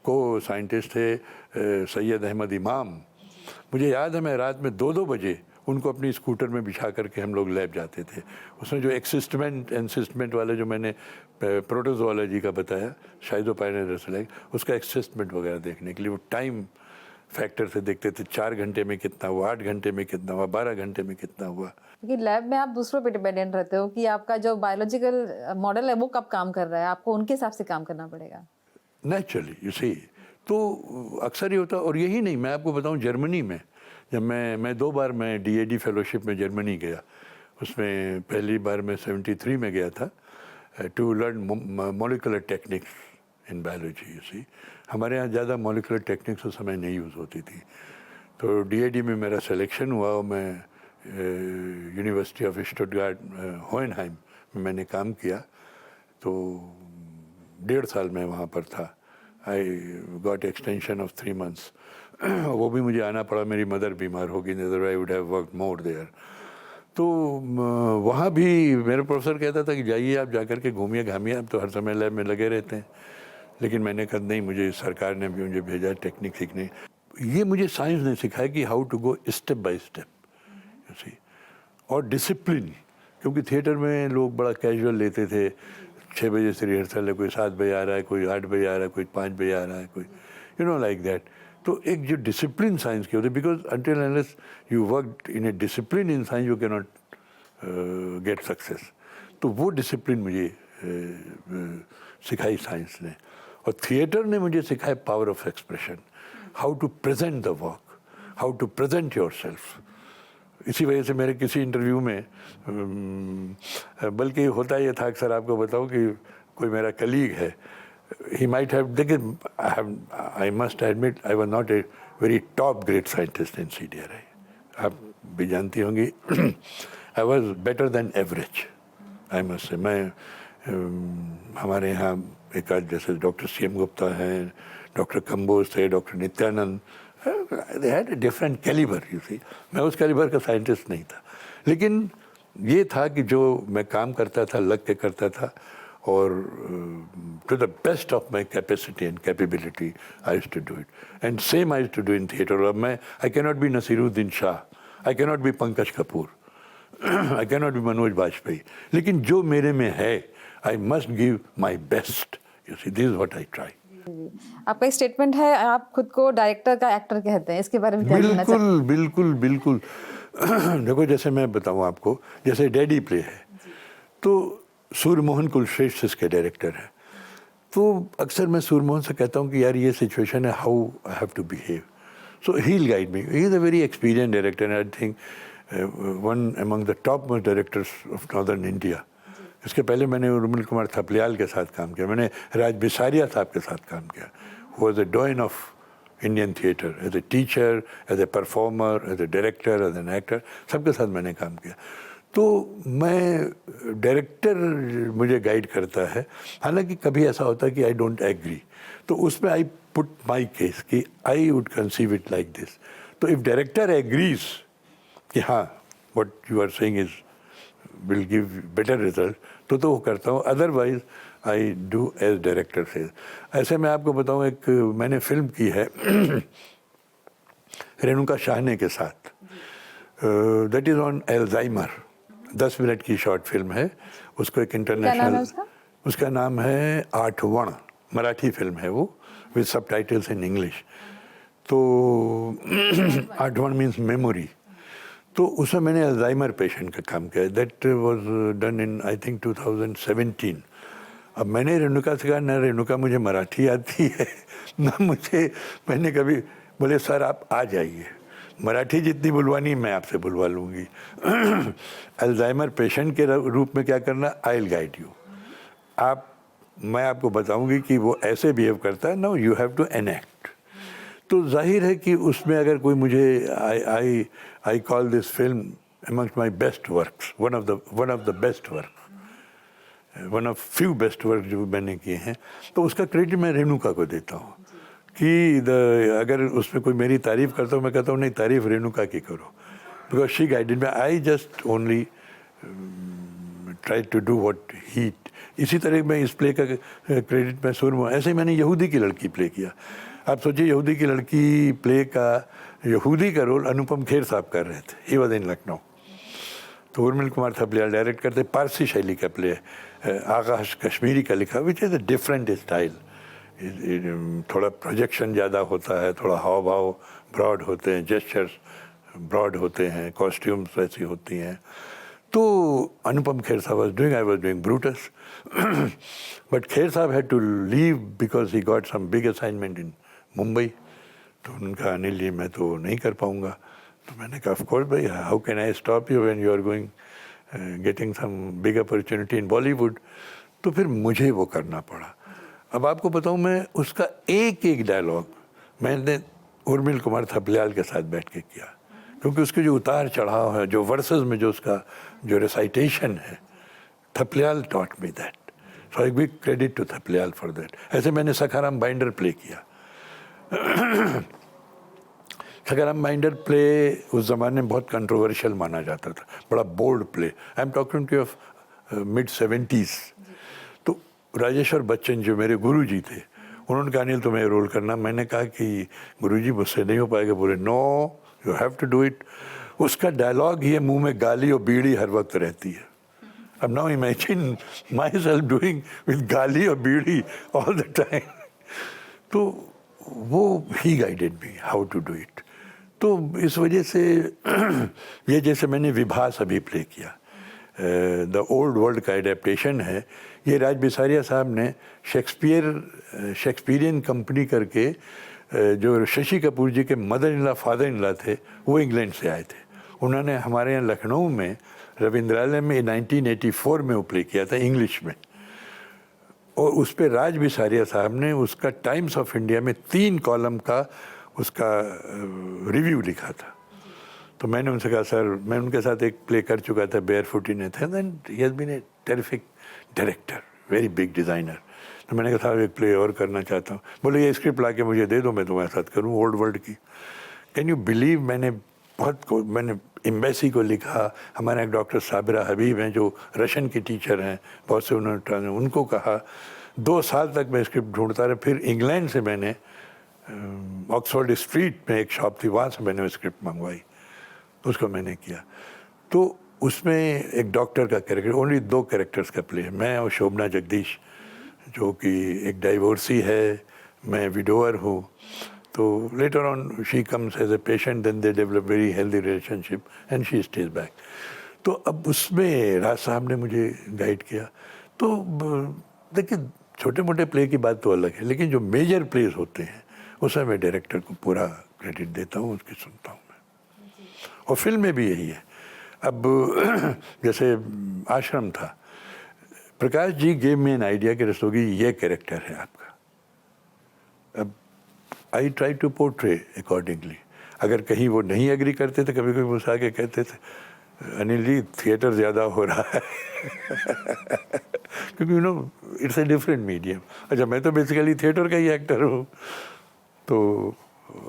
S4: को साइंटिस्ट थे सैयद अहमद इमाम, मुझे याद है मैं रात में 2-2 बजे उनको अपनी स्कूटर में बिछा करके हम लोग लैब जाते थे। उसमें जो एंसिस्टमेंट वाला जो मैंने प्रोटोजोलॉजी का बताया, शाइदोपाइनेरसलाइक, उसका एक्सिस्टमेंट वगैरह देखने के लिए वो टाइम फैक्टर से देखते थे, 4 घंटे में कितना हुआ, 8 घंटे में कितना हुआ, 12 घंटे में कितना हुआ।
S1: क्योंकि लैब में आप दूसरों पे डिपेंडेंट रहते हो कि आपका जो बायोलॉजिकल मॉडल है वो कब काम कर रहा है, आपको उनके हिसाब से काम करना पड़ेगा
S4: नेचुरली, यू सी। तो अक्सर ही होता, और यही नहीं, मैं आपको बताऊं, जर्मनी में जब मैं 2 बार मैं DAD फेलोशिप में जर्मनी गया। उसमें पहली बार मैं 73 में गया था to learn molecular techniques in biology. You see, हमारे यहाँ ज़्यादा मॉलिकुलर टेक्निक्स उस समय नहीं यूज़ होती थी। तो DAD में मेरा सिलेक्शन हुआ और मैं यूनिवर्सिटी ऑफ स्टुटगार्ट होएनहाइम में मैंने काम किया। तो 1.5 साल मैं वहाँ पर था। I got extension of 3 months। वो भी मुझे आना पड़ा, मेरी मदर बीमार हो गई, otherwise I would have worked more there. तो वहाँ भी मेरा प्रोफेसर कहता था कि जाइए आप, जाकर के घूमिए घामिए, आप तो हर समय लैब में लगे रहते हैं। लेकिन मैंने कहा नहीं, मुझे सरकार ने भी मुझे भेजा टेक्निक सीखने। ये मुझे साइंस ने सिखाया कि how to go step by step, you see, और डिसिप्लिन। क्योंकि थिएटर में लोग बड़ा कैजुअल लेते थे, 6 बजे से रिहर्सल है, कोई 7 बजे आ रहा है, कोई 8 बजे आ रहा है, कोई 5 बजे आ रहा है, कोई लाइक दैट। तो एक जो डिसिप्लिन साइंस की होती है, because until unless you work in A discipline in science you can not get success. तो वो डिसिप्लिन मुझे सिखाई साइंस ने, और थिएटर ने मुझे सिखाया power of expression, how to present the work, how to present yourself. इसी वजह से मेरे किसी इंटरव्यू में बल्कि होता ये था, अक्सर आपको बताऊं कि कोई मेरा कलीग है, he might have, I must admit I was not a very top grade scientist in CDRI, आप भी जानती होंगी। I was better than average, I must say। मैं हमारे यहाँ एक आध जैसे डॉक्टर CM गुप्ता हैं, डॉक्टर कंबोज थे, doctor Nityanand they had a different calibre, you see. मैं उस कैलिबर का साइंटिस्ट नहीं था, लेकिन ये था कि जो मैं काम करता था लग के करता था, और to the best of my capacity and capability I used to do it, and same I used to do in theatre. और मैं, I can not be Naseeruddin Shah, I can not be Pankaj Kapoor, I can not be Manoj Bajpayee, लेकिन जो मेरे में है I must give my best, you see, this is what I try.
S1: आपका एक statement है, आप खुद को डायरेक्टर का एक्टर कहते हैं, इसके बारे में क्या कहना चाहते हैं?
S4: बिल्कुल बिल्कुल बिल्कुल। देखो, जैसे मैं बताऊं आपको, जैसे डैडी प्ले है, तो सूर्यमोहन कुलश्रेष्ठ इसके डायरेक्टर है। तो अक्सर मैं सूर्यमोहन से कहता हूं कि यार ये सिचुएशन है, how I have to behave, so he will guide me. He is a very experience director, and I think one among the top most directors of northern India. इसके पहले मैंने उर्मिल कुमार थपलियाल के साथ काम किया, मैंने राज बिसारिया साहब के साथ काम किया, who was the doyen of Indian theatre, as a teacher, as a performer, as a director, as an actor, सबके साथ मैंने काम किया। तो मैं, डायरेक्टर मुझे गाइड करता है। हालांकि कभी ऐसा होता है कि आई डोंट एग्री, तो उसमें आई पुट माई केस कि I would conceive it like this. तो इफ डायरेक्टर एग्रीज कि हाँ what you are saying is will give better result, तो वो करता हूँ, otherwise I do as director से। ऐसे मैं आपको बताऊँ, एक मैंने फिल्म की है रेणुका शाहने के साथ, that is on Alzheimer, 10 minute की शॉर्ट फिल्म है। उसको एक इंटरनेशनल, उसका नाम है आठवण, मराठी फिल्म है वो, विद सबटाइटल्स इन इंग्लिश। तो आठवण मीन्स मेमोरी। तो उसमें मैंने अल्जाइमर पेशेंट का काम किया, that was done in I think 2017। अब मैंने रेणुका से कहा, ना रेणुका मुझे मराठी आती है ना मुझे, मैंने कभी, बोले सर आप आ जाइए, मराठी जितनी बुलवानी मैं आपसे बुलवा लूँगी। अल्जाइमर पेशेंट के रूप में क्या करना, आई विल गाइड यू। आप, मैं आपको बताऊँगी कि वो ऐसे बिहेव करता है, no you have to enact. तो जाहिर है कि उसमें अगर कोई मुझे, I call this film amongst my best works, one of the best work, one of few best work जो मैंने किए हैं, तो उसका क्रेडिट मैं रेणुका को देता हूँ कि अगर उसमें कोई मेरी तारीफ़ करता हूँ, मैं कहता हूँ नहीं, तारीफ़ रेणुका की करो, because she guided me, I just only try to do what he. इसी तरह मैं इस प्ले का क्रेडिट मैं सूर्यमोहन, ऐसे ही मैंने यहूदी की लड़की प्ले किया। आप सोचिए, यहूदी की लड़की प्ले का, यहूदी का रोल अनुपम खेर साहब कर रहे थे, ही वॉज इन लखनऊ। तो उर्मिल कुमार थपलियाल डायरेक्ट करते, पारसी शैली का प्ले, आकाश कश्मीरी का लिखा, which is a different style, थोड़ा प्रोजेक्शन ज़्यादा होता है, थोड़ा हाव भाव ब्रॉड होते हैं, जेस्चर्स ब्रॉड होते हैं, कॉस्ट्यूम्स वैसी होती हैं। तो अनुपम खेर साहब was doing, I was doing Brutus, but Kher साहब had to leave because he got some big assignment in Mumbai. तो उनका अनिल जी मैं तो नहीं कर पाऊँगा। तो मैंने कहा ऑफ कोर्स भाई, how can I stop you when you are going getting some big opportunity in Bollywood. तो फिर मुझे वो करना पड़ा। अब आपको बताऊँ, मैं उसका एक एक डायलॉग मैंने उर्मिल कुमार थपलियाल के साथ बैठ के किया, क्योंकि उसके जो उतार चढ़ाव है, जो वर्सेस में जो उसका जो रिसाइटेशन है, Thapliyal taught me that, so I give credit to Thapliyal for that. ऐसे मैंने सखाराम बाइंडर प्ले किया। सखाराम बाइंडर प्ले उस ज़माने में बहुत कंट्रोवर्शियल माना जाता था, बड़ा bold play. I am talking to of mid-70s। तो राजेश्वर बच्चन जो मेरे गुरुजी थे, उन्होंने कहा अनिल तुम्हें रोल करना। मैंने कहा कि गुरुजी मुझसे नहीं हो पाएगा। बोले no, you have to do it. उसका डायलॉग ही है, मुंह में गाली और बीड़ी हर वक्त रहती है। अब now imagine myself doing with गाली और बीड़ी ऑल द टाइम। तो वो ही guided me how to do it. तो इस वजह से ये, जैसे मैंने विभास अभी प्ले किया, द ओल्ड वर्ल्ड का एडेप्टेशन है, ये राज बिसारिया साहब ने शेक्सपियरियन कंपनी करके, जो शशि कपूर जी के mother in law father in law थे, वो इंग्लैंड से आए थे। उन्होंने हमारे यहाँ लखनऊ में रविंद्रालय में 1984 में वो प्ले किया था इंग्लिश में, और उस पर राज बिसारिया साहब ने उसका टाइम्स ऑफ इंडिया में 3 कॉलम का उसका रिव्यू लिखा था। तो मैंने उनसे कहा सर, मैं उनके साथ एक प्ले कर चुका था, barefoot in Athens, and he has been a terrific director, very big designer. तो तो मैंने कहा साहब एक प्ले और करना चाहता हूँ। बोले ये स्क्रिप्ट ला के मुझे दे दो, मैं तुम्हारे साथ करूँ ओल्ड वर्ल्ड की। कैन यू बिलीव, मैंने एम्बेसी को लिखा, हमारे एक डॉक्टर साबिरा हबीब हैं जो रशियन की टीचर हैं, बहुत से उन्होंने उनको कहा, 2 साल तक मैं स्क्रिप्ट ढूंढता रहा। फिर इंग्लैंड से मैंने ऑक्सफोर्ड स्ट्रीट में एक शॉप थी, वहाँ से मैंने वो स्क्रिप्ट मंगवाई, उसको मैंने किया। तो उसमें एक डॉक्टर का कैरेक्टर, ओनली 2 कैरेक्टर्स का प्ले है, मैं और शोभना जगदीश, जो कि एक डाइवोर्सी है, मैं विडोअर हूँ। तो later on she comes as a patient, then they develop very healthy relationship and she stays back. तो अब उसमें राज साहब ने मुझे गाइड किया। तो देखिए छोटे मोटे प्ले की बात तो अलग है, लेकिन जो मेजर प्लेस होते हैं उसमें मैं डायरेक्टर को पूरा क्रेडिट देता हूँ, उसकी सुनता हूँ मैं। और फिल्म में भी यही है। अब जैसे आश्रम था, Prakash ji gave me an idea कि रस्तोगी ये कैरेक्टर है आपका। अब I try to portray accordingly. अगर कहीं वो नहीं एग्री करते थे, कभी कभी मुझसे आके कहते थे अनिल जी थिएटर ज़्यादा हो रहा है क्योंकि इट्स ए डिफरेंट मीडियम। अच्छा मैं तो बेसिकली थिएटर का ही एक्टर हूँ, तो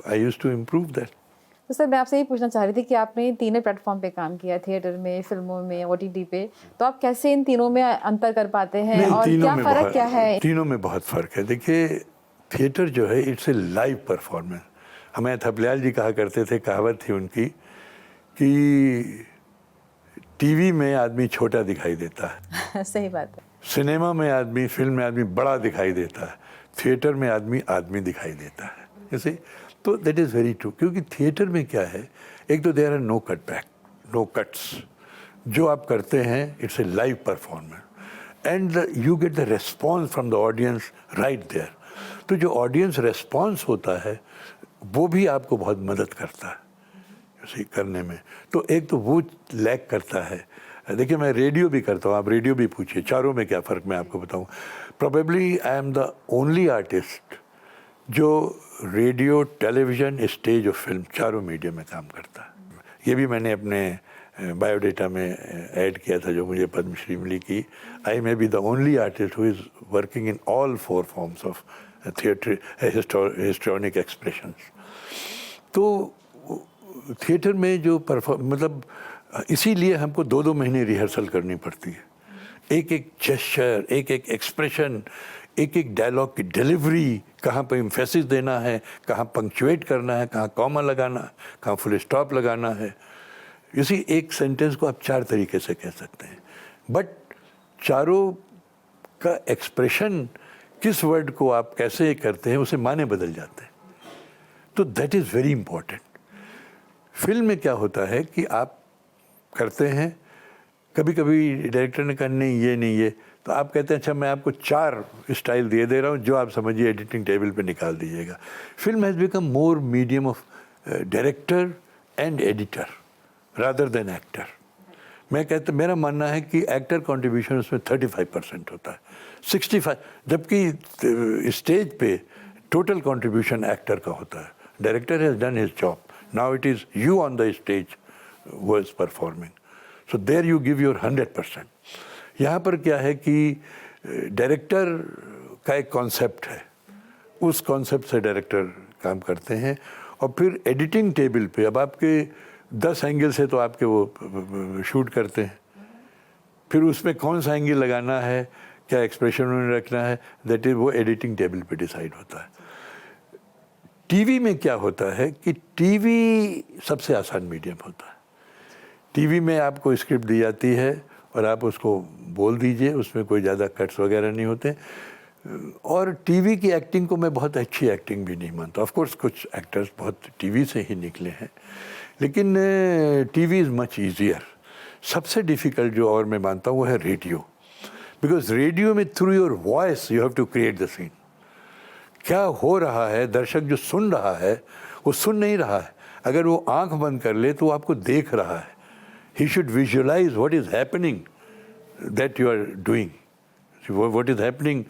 S4: I used to improve that.
S1: तो सर मैं आपसे ये पूछना चाह रही थी कि आपने तीनों प्लेटफॉर्म पे काम किया, थिएटर में, फिल्मों में, OTT पे, तो आप कैसे इन तीनों में अंतर कर पाते हैं और क्या फ़र्क क्या है?
S4: तीनों में बहुत फ़र्क है। देखिए थिएटर जो है इट्स ए लाइव परफॉर्मेंस। हमें थपलियाल जी कहा करते थे, कहावत थी उनकी कि टीवी में आदमी छोटा दिखाई देता है
S1: सही बात है।
S4: सिनेमा में आदमी, फिल्म में आदमी बड़ा दिखाई देता है, थिएटर में आदमी दिखाई देता है। जैसे तो दैट इज़ वेरी ट्रू, क्योंकि थिएटर में क्या है, एक तो there are no cut back, no cuts. जो आप करते हैं it's a live performance and you get the response from the audience right there. तो जो ऑडियंस रेस्पॉन्स होता है वो भी आपको बहुत मदद करता है उसे करने में। तो एक तो वो लैक करता है। देखिए मैं रेडियो भी करता हूँ, आप रेडियो भी पूछिए, चारों में क्या फ़र्क मैं आपको बताऊँ। Probably I am the only artist जो रेडियो, टेलीविज़न, स्टेज और फिल्म चारों मीडियम में काम करता है। ये भी मैंने अपने बायोडेटा में ऐड किया था जो मुझे पद्मश्री मिली कि I may be the only artist who is working in all 4 forms of theatre historic expressions. तो थिएटर में जो मतलब इसीलिए हमको 2-2 महीने रिहर्सल करनी पड़ती है। एक एक जेस्चर, एक एक एक्सप्रेशन, एक एक डायलॉग की डिलीवरी, कहाँ पे एम्फेसिस देना है, कहाँ पंक्चुएट करना है, कहाँ कॉमा लगाना है, कहाँ फुल स्टॉप लगाना है। इसी एक सेंटेंस को आप 4 तरीके से कह सकते हैं, बट चारों का एक्सप्रेशन किस वर्ड को आप कैसे करते हैं उसे माने बदल जाते हैं। तो that is very important. Film में क्या होता है कि आप करते हैं, कभी कभी डायरेक्टर ने कहा नहीं ये, तो आप कहते हैं अच्छा मैं आपको 4 स्टाइल दे रहा हूँ, जो आप समझिए एडिटिंग टेबल पे निकाल दीजिएगा। Film has become more medium of director and editor rather than actor. मेरा मानना है कि एक्टर कंट्रीब्यूशन उसमें 35% होता है, 65, जबकि स्टेज पे टोटल कंट्रीब्यूशन एक्टर का होता है। Director has done his job, now it is you on the stage who is performing, so there you give your 100%। यहाँ पर क्या है कि डायरेक्टर का एक कॉन्सेप्ट है, उस कॉन्सेप्ट से डायरेक्टर काम करते हैं। और फिर एडिटिंग टेबल पे अब आपके 10 एंगल से तो आपके वो शूट करते हैं, फिर उसमें कौन सा एंगल लगाना है, क्या एक्सप्रेशन उन्हें रखना है, दैट इज़ वो एडिटिंग टेबल पे डिसाइड होता है। टीवी में क्या होता है कि टीवी सबसे आसान मीडियम होता है। टीवी में आपको स्क्रिप्ट दी जाती है और आप उसको बोल दीजिए, उसमें कोई ज़्यादा कट्स वगैरह नहीं होते। और टीवी की एक्टिंग को मैं बहुत अच्छी एक्टिंग भी नहीं मानता। ऑफ कोर्स कुछ एक्टर्स बहुत टीवी से ही निकले हैं, लेकिन टीवी इज़ मच ईजियर। सबसे डिफ़िकल्ट जो और मैं मानता हूँ वो है रेडियो, बिकॉज रेडियो में through your voice you have to create the scene. क्या हो रहा है, दर्शक जो सुन रहा है वो सुन नहीं रहा है, अगर वो आंख बंद कर ले तो वो आपको देख रहा है। He should visualise what is happening that you are doing, what is happening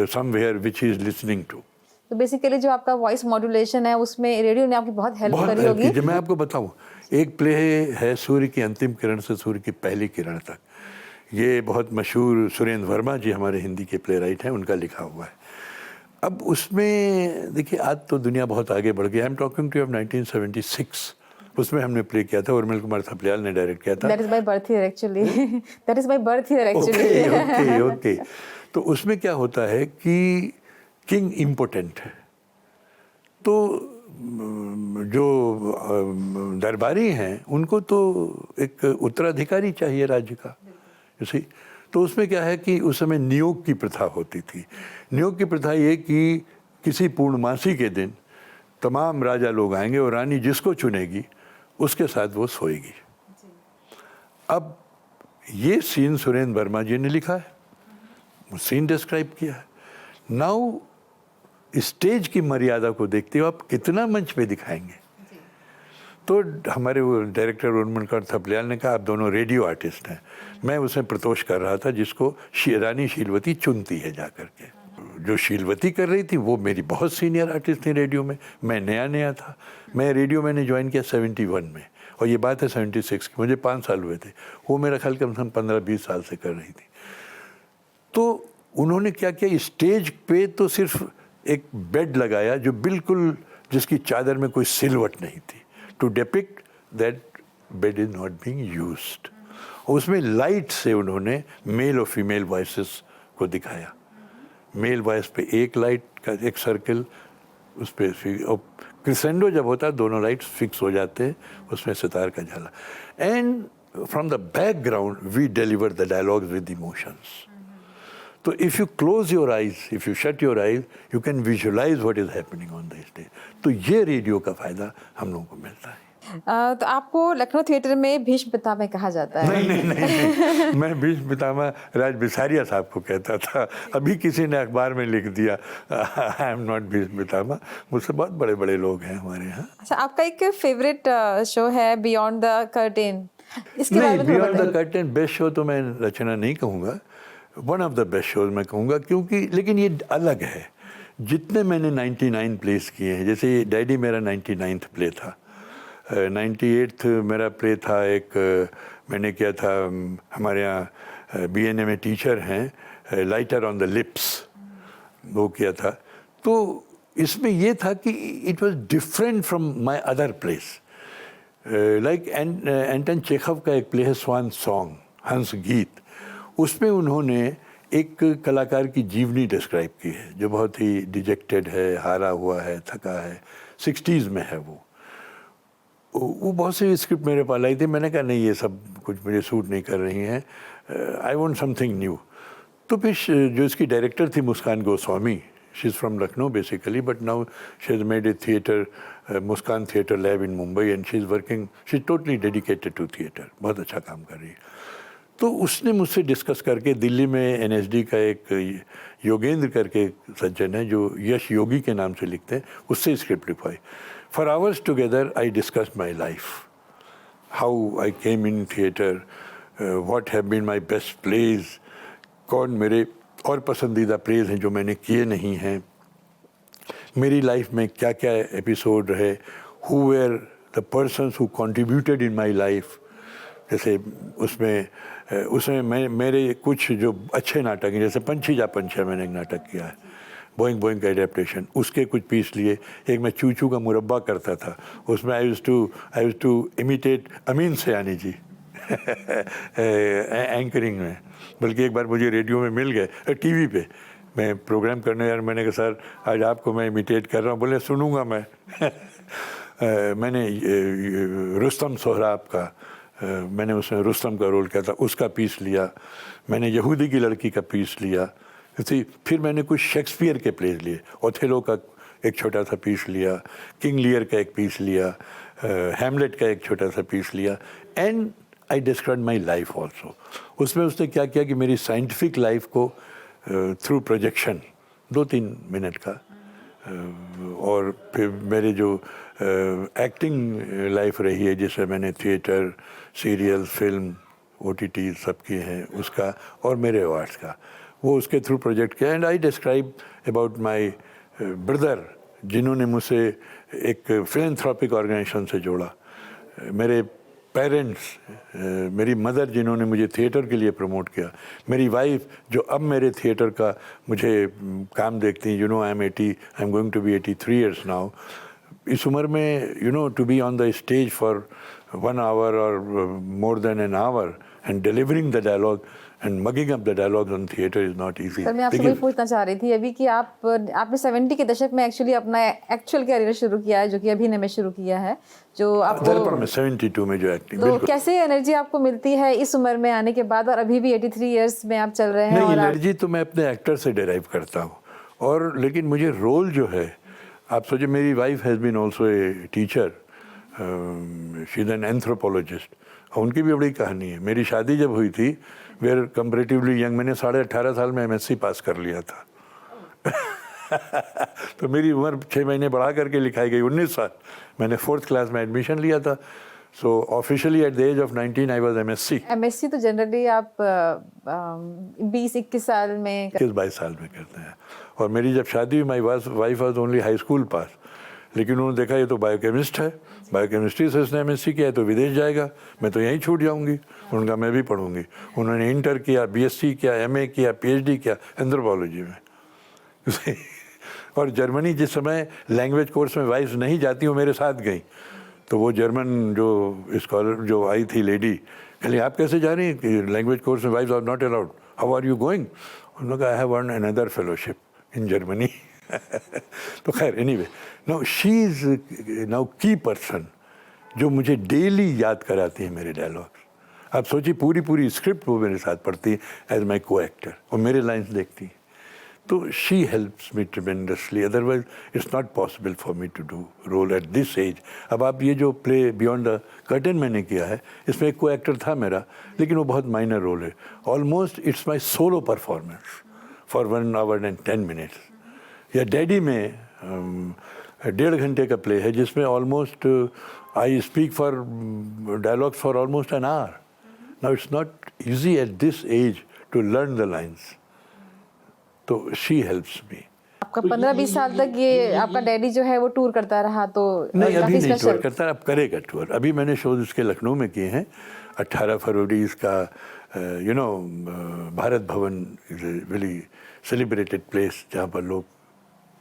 S4: somewhere which he is listening to.
S1: तो बेसिकली जो आपका वॉइस मॉड्यूलेशन है उसमें रेडियो ने आपकी बहुत हेल्प करी होगी।
S4: जब मैं आपको बताऊं, एक प्ले है सूर्य की अंतिम किरण से सूर्य की पहली किरण तक, ये बहुत मशहूर सुरेंद्र वर्मा जी हमारे हिंदी के प्ले राइट हैं, उनका लिखा हुआ है। अब उसमें देखिए आज तो दुनिया बहुत आगे बढ़ गई। आई एम टॉकिंग टू ऑफ 1976, उसमें हमने प्ले किया था, उर्मिल कुमार थपलियाल ने डायरेक्ट किया था।
S1: That is my birth year actually. That is my birth year actually.
S4: Okay okay. तो उसमें क्या होता है कि किंग इम्पोर्टेंट है, तो जो दरबारी हैं उनको तो एक उत्तराधिकारी चाहिए राज्य का, इसी। तो उसमें क्या है कि उस समय नियोग की प्रथा होती थी। नियोग की प्रथा ये कि किसी पूर्णमासी के दिन तमाम राजा लोग आएंगे और रानी जिसको चुनेगी उसके साथ वो सोएगी। अब ये सीन सुरेंद्र वर्मा जी ने लिखा है, वो सीन डिस्क्राइब किया है। नाउ स्टेज की मर्यादा को देखते हो आप कितना मंच पे दिखाएंगे। तो हमारे वो डायरेक्टर उर्मिल कुमार थपलियाल ने कहा आप दोनों रेडियो आर्टिस्ट हैं। मैं उसमें प्रतोष कर रहा था जिसको रानी शीलवती चुनती है जा कर के। जो शीलवती कर रही थी वो मेरी बहुत सीनियर आर्टिस्ट थी रेडियो में, मैं नया था। मैं रेडियो मैंने ज्वाइन किया 71 में और ये बात है 76 की, मुझे 5 साल हुए थे। वो मेरा ख्याल कम से कम 15-20 साल से कर रही थी। तो उन्होंने क्या किया, स्टेज पे तो सिर्फ एक बेड लगाया जो बिल्कुल जिसकी चादर में कोई सिलवट नहीं थी, to depict that bed is not being used. उसमें लाइट से उन्होंने मेल और फीमेल वॉइसेस को दिखाया। मेल वॉइस पे एक लाइट का एक सर्कल, उस पर क्रिसेंडो जब होता है दोनों लाइट्स फिक्स हो जाते हैं, उसमें सितार का झाला। And from the background we deliver the dialogues with emotions. तो if you close your eyes, if you shut your eyes, you can visualise what is happening on the stage. तो ये रेडियो का फ़ायदा हम लोगों को मिलता है।
S1: तो आपको लखनऊ थिएटर में भीष्म पितामह कहा जाता है?
S4: नहीं, मैं भीष्म पितामह राज बिसारिया साहब को कहता था। अभी किसी ने अखबार में लिख दिया I am not Bhishma Pitamah. मुझसे बहुत बड़े बड़े लोग हैं हमारे यहाँ।
S1: अच्छा, आपका एक फेवरेट शो है बियॉन्ड द कर्टेन, इसके बारे
S4: नहीं,
S1: में थोड़ा
S4: बियॉन्ड द
S1: बताइए।
S4: कर्टेन बेस्ट शो तो मैं रचना नहीं कहूँगा, one of the best shows मैं कहूँगा, क्योंकि लेकिन ये अलग है। जितने मैंने 99 प्लेस किए हैं, जैसे डैडी मेरा 99th प्ले था, 98th मेरा प्ले था, एक मैंने किया था हमारे यहाँ BNA में टीचर हैं, लाइटर ऑन द लिप्स, वो किया था। तो इसमें ये था कि it was different from my other place. Like Anton Chekhov का एक प्ले है स्वान सॉन्ग, हंस गीत। उसमें उन्होंने एक कलाकार की जीवनी डिस्क्राइब की है जो बहुत ही डिजेक्टेड है, हारा हुआ है, थका है, 60s में है। वो बहुत सी स्क्रिप्ट मेरे पास आई थी, मैंने कहा नहीं ये सब कुछ मुझे सूट नहीं कर रही हैं, आई वांट समथिंग न्यू। तो फिर जो इसकी डायरेक्टर थी Muskan Goswami, she is from Lucknow basically, but now she has made a theatre, Muskan theatre lab in Mumbai, and she is working, she is totally dedicated to theatre, बहुत अच्छा काम कर रही है। तो उसने मुझसे डिस्कस करके दिल्ली में NSD का एक योगेंद्र करके सज्जन है जो यश योगी के नाम से लिखते हैं, उससे स्क्रिप्ट लिखवाई। Four hours together I discuss my life, how I came in theatre, what have been my best plays, कौन मेरे और पसंदीदा प्लेज हैं जो मैंने किए नहीं हैं, मेरी लाइफ में क्या क्या एपिसोड रहे, who were the persons who contributed in my life. जैसे उसमें मेरे कुछ जो अच्छे नाटक हैं, जैसे पंछी जा पंछिया मैंने एक नाटक किया है, बोइंग बोइंग का एडेप्टेशन, उसके कुछ पीस लिए। एक मैं चूचू का मुरब्बा करता था, उसमें I used to imitate Ameen Sayani ji anchoring में। बल्कि एक बार मुझे रेडियो में मिल गए, टीवी पे मैं प्रोग्राम करने यार, मैंने कहा सर आज आपको मैं इमिटेट कर रहा हूँ। बोले सुनूंगा मैं मैंने रुस्तम सोहराब का, मैंने उसमें रुस्तम का रोल किया था, उसका पीस लिया। मैंने यहूदी की लड़की का पीस लिया। फिर मैंने कुछ शेक्सपियर के प्लेस लिए, ओथेलो का एक छोटा सा पीस लिया, किंग लियर का एक पीस लिया, हैमलेट का एक छोटा सा पीस लिया, and I describe my life also. उसमें उसने क्या किया कि मेरी साइंटिफिक लाइफ को थ्रू प्रोजेक्शन 2-3 मिनट का, और फिर मेरे जो एक्टिंग लाइफ रही है जिसमें मैंने थिएटर, सीरियल, फिल्म, OTT सब किए हैं उसका, और मेरे अवार्ड्स का, वो उसके थ्रू प्रोजेक्ट किया। And I describe about my brother जिन्होंने मुझसे एक फिलैंथ्रोपिक ऑर्गेनाइजेशन से जोड़ा। मेरे पेरेंट्स, मेरी मदर जिन्होंने मुझे थिएटर के लिए प्रमोट किया, मेरी वाइफ जो अब मेरे थिएटर का मुझे काम देखती हैं, I am going to be 83 years now. इस उम्र में to be on the stage for 1 hour और more than an hour and delivering the dialogue and mugging up the dialogues on theatre is not easy।
S1: Sir मैं आपसे वही पूछना चाह रही थी अभी कि आपने 70 के दशक में एक्चुअली अपना एक्चुअल कैरियर शुरू किया है, जो कि अभिनय में शुरू किया है, जो आपको
S4: दर्पण में 72 में जो एक्टिंग,
S1: तो कैसे एनर्जी आपको मिलती है इस उम्र में आने के बाद, और अभी भी 83 इयर्स में आप चल रहे हैं?
S4: नहीं,
S1: और
S4: एनर्जी तो मैं अपने एक्टर से डिराइव करता हूँ, और लेकिन मुझे रोल जो है, आप सोचिए मेरी wife has been also a teacher, she is an anthropologist, और उनकी भी बड़ी कहानी है। मेरी शादी जब हुई थी, वेयर कंपेरेटिवली यंग, मैंने 18.5 साल में MSc पास कर लिया था तो मेरी उम्र 6 महीने बढ़ा करके लिखाई गई 19 साल। मैंने 4th क्लास में एडमिशन लिया था, so officially at the age of 19 I was MSc
S1: तो जनरली आप 20-21 साल में
S4: 22 साल में करते हैं। और मेरी जब शादी हुई, my wife was only high school pass, लेकिन उन्होंने देखा ये तो बायोकेमिस्ट है, बायोकेमिस्ट्री से इसने MSc किया है तो विदेश जाएगा, मैं तो यहीं छूट जाऊंगी। उनका मैं भी पढ़ूंगी। उन्होंने इंटर किया, BSc किया, MA किया, PhD किया एंथ्रोपोलॉजी में और जर्मनी जिस समय लैंग्वेज कोर्स में वाइफ नहीं जाती, वो मेरे साथ गई, तो वो जर्मन जो स्कॉलर जो आई थी लेडी, कहली आप कैसे जा रही हैं कि लैंग्वेज कोर्स में wife are not allowed, how are you going? उन्होंने कहा I have earn another fellowship in Germany तो खैर anyway, now she is now key person जो मुझे डेली याद कराती है मेरे डायलॉग्स। आप सोचिए पूरी स्क्रिप्ट वो मेरे साथ पढ़ती है एज माई को एक्टर, और मेरे लाइन्स देखती है, तो she helps me tremendously, otherwise it's not possible for me to do role at this age. अब आप ये जो प्ले बियॉन्ड द कर्टन मैंने किया है, इसमें एक को एक्टर था मेरा, लेकिन वो बहुत माइनर रोल है। Almost it's my solo performance for 1 hour and 10 minutes। या डैडी में 1.5 घंटे का प्ले है, जिसमें almost I speak for dialogues for almost an hour. Now it's not easy at this age to learn the lines, तो she helps me.
S1: आपका 15-20 साल तक ये आपका डैडी जो है वो टूर करता रहा, तो
S4: नहीं अभी नहीं
S1: special-
S4: टूर करता, अब करेगा टूर। अभी मैंने शोज इसके लखनऊ में किए हैं। 18 फरवरी इसका Bharat Bhavan is a very celebrated place, जहाँ पर लोग,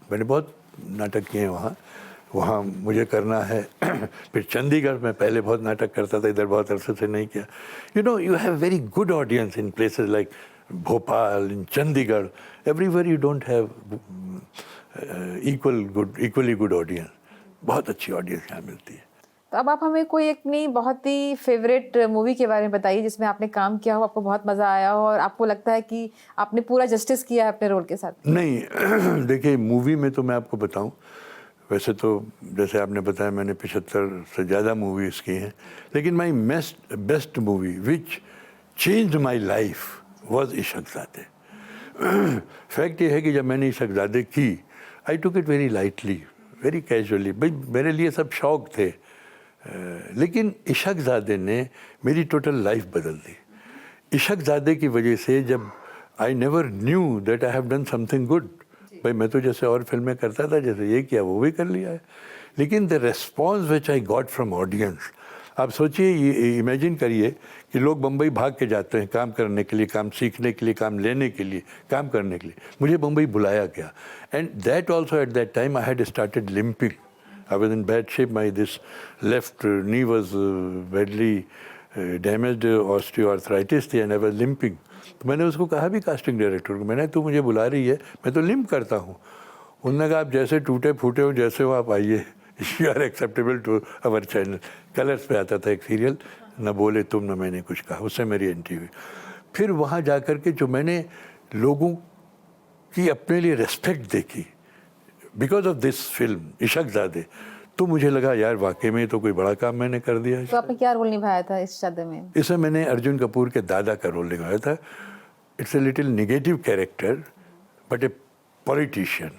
S4: मैंने बहुत नाटक किए हैं वहाँ मुझे करना है फिर चंडीगढ़ में पहले बहुत नाटक करता था, इधर बहुत अरसे से नहीं किया। You have very good audience in places like Bhopal, in Chandigarh, everywhere you don't have equally good audience. बहुत अच्छी ऑडियंस यहाँ मिलती है।
S1: तो अब आप हमें कोई अपनी बहुत ही फेवरेट मूवी के बारे में बताइए जिसमें आपने काम किया हो, आपको बहुत मज़ा आया हो और आपको लगता है कि आपने पूरा जस्टिस किया है अपने रोल के साथ।
S4: नहीं देखिए, मूवी में तो मैं आपको बताऊं, वैसे तो जैसे आपने बताया मैंने 75 से ज़्यादा मूवीज़ की हैं, लेकिन my best movie which changed my life was Ishaqzaade. Fact ये है कि जब मैंने इशकज़ादे की, I took it very lightly, very casually. भाई मेरे लिए सब शौक थे, लेकिन इशकज़ादे ने मेरी टोटल लाइफ बदल दी। इशकज़ादे की वजह से जब I never knew that I have done something good, भाई मैं तो जैसे और फिल्में करता था, जैसे ये किया वो भी कर लिया है, लेकिन the response which I got from audience, आप सोचिए, ये इमेजिन करिए कि लोग बम्बई भाग के जाते हैं काम करने के लिए, काम सीखने के लिए, काम लेने के लिए, काम करने के लिए। मुझे बम्बई बुलाया गया, and that also at that time I had started limping. I was in bad shape. My this left knee was badly damaged, osteoarthritis थी, and I was limping. तो मैंने उसको कहा भी कास्टिंग डायरेक्टर को, मैंने तू मुझे बुला रही है, मैं तो लिम्प करता हूँ। उन्होंने कहा आप जैसे टूटे फूटे हो, जैसे हो आप आइए, you are acceptable to our channel. Colors पे आता था एक सीरियल, न बोले तुम न मैंने कुछ कहा, उससे मेरी एंट्री हुई। फिर वहाँ जा कर के जो मैंने लोगों की अपने लिए रेस्पेक्ट देखी बिकॉज ऑफ दिस फिल्म इशकज़ादे, तो मुझे लगा यार वाकई में तो कोई बड़ा काम मैंने कर दिया है।
S1: तो आपने क्या रोल निभाया था इस शादी में?
S4: इसमें मैंने अर्जुन कपूर के दादा का रोल निभाया था। It's a little negative character but a politician.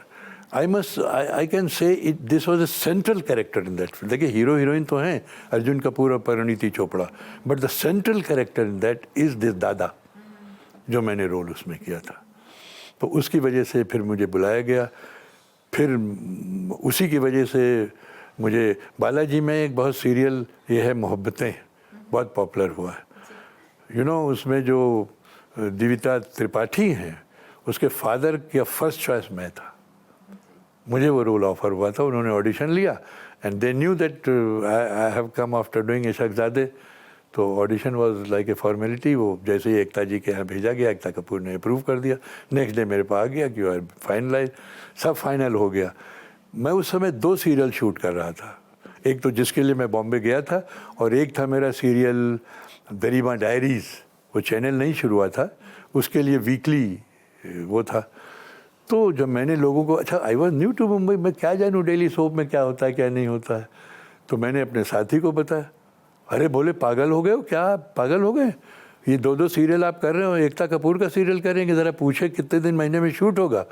S4: I can say it this was a central character in that film. देखिए हीरो हीरोइन तो हैं अर्जुन कपूर और Parineeti Chopra, but the central character in that is this दादा, जो मैंने role उसमें किया था। तो उसकी वजह से फिर मुझे बुलाया गया। फिर उसी की वजह से मुझे बालाजी में एक बहुत सीरियल ये है मोहब्बतें, बहुत पॉपुलर हुआ है। यू नो उसमें जो दिविता त्रिपाठी हैं, उसके फादर का फर्स्ट चॉइस मैं था। मुझे वो रोल ऑफर हुआ था, उन्होंने ऑडिशन लिया and they knew that I have come after doing Ishaqzaade. तो audition was like a formality. वो जैसे ही एकता जी के यहाँ भेजा गया, एकता कपूर ने अप्रूव कर दिया। नेक्स्ट डे मेरे पास आ गया कि यू आर फाइनलाइज, सब फाइनल हो गया। मैं उस समय 2 सीरियल शूट कर रहा था, एक तो जिसके लिए मैं बॉम्बे गया था, और एक था मेरा सीरियल दरीमा डायरीज़, वो चैनल नहीं शुरू हुआ था, उसके लिए वीकली वो था। तो जब मैंने लोगों को, अच्छा I was new to Mumbai, मैं क्या जानूँ डेली सोप में क्या होता है क्या नहीं होता है, तो मैंने अपने साथी को बताया। अरे बोले पागल हो गए हो क्या, पागल हो गए, ये 2-2 सीरियल आप कर रहे हो, एकता कपूर का सीरियल करेंगे, ज़रा पूछे कितने दिन महीने में शूट होगा।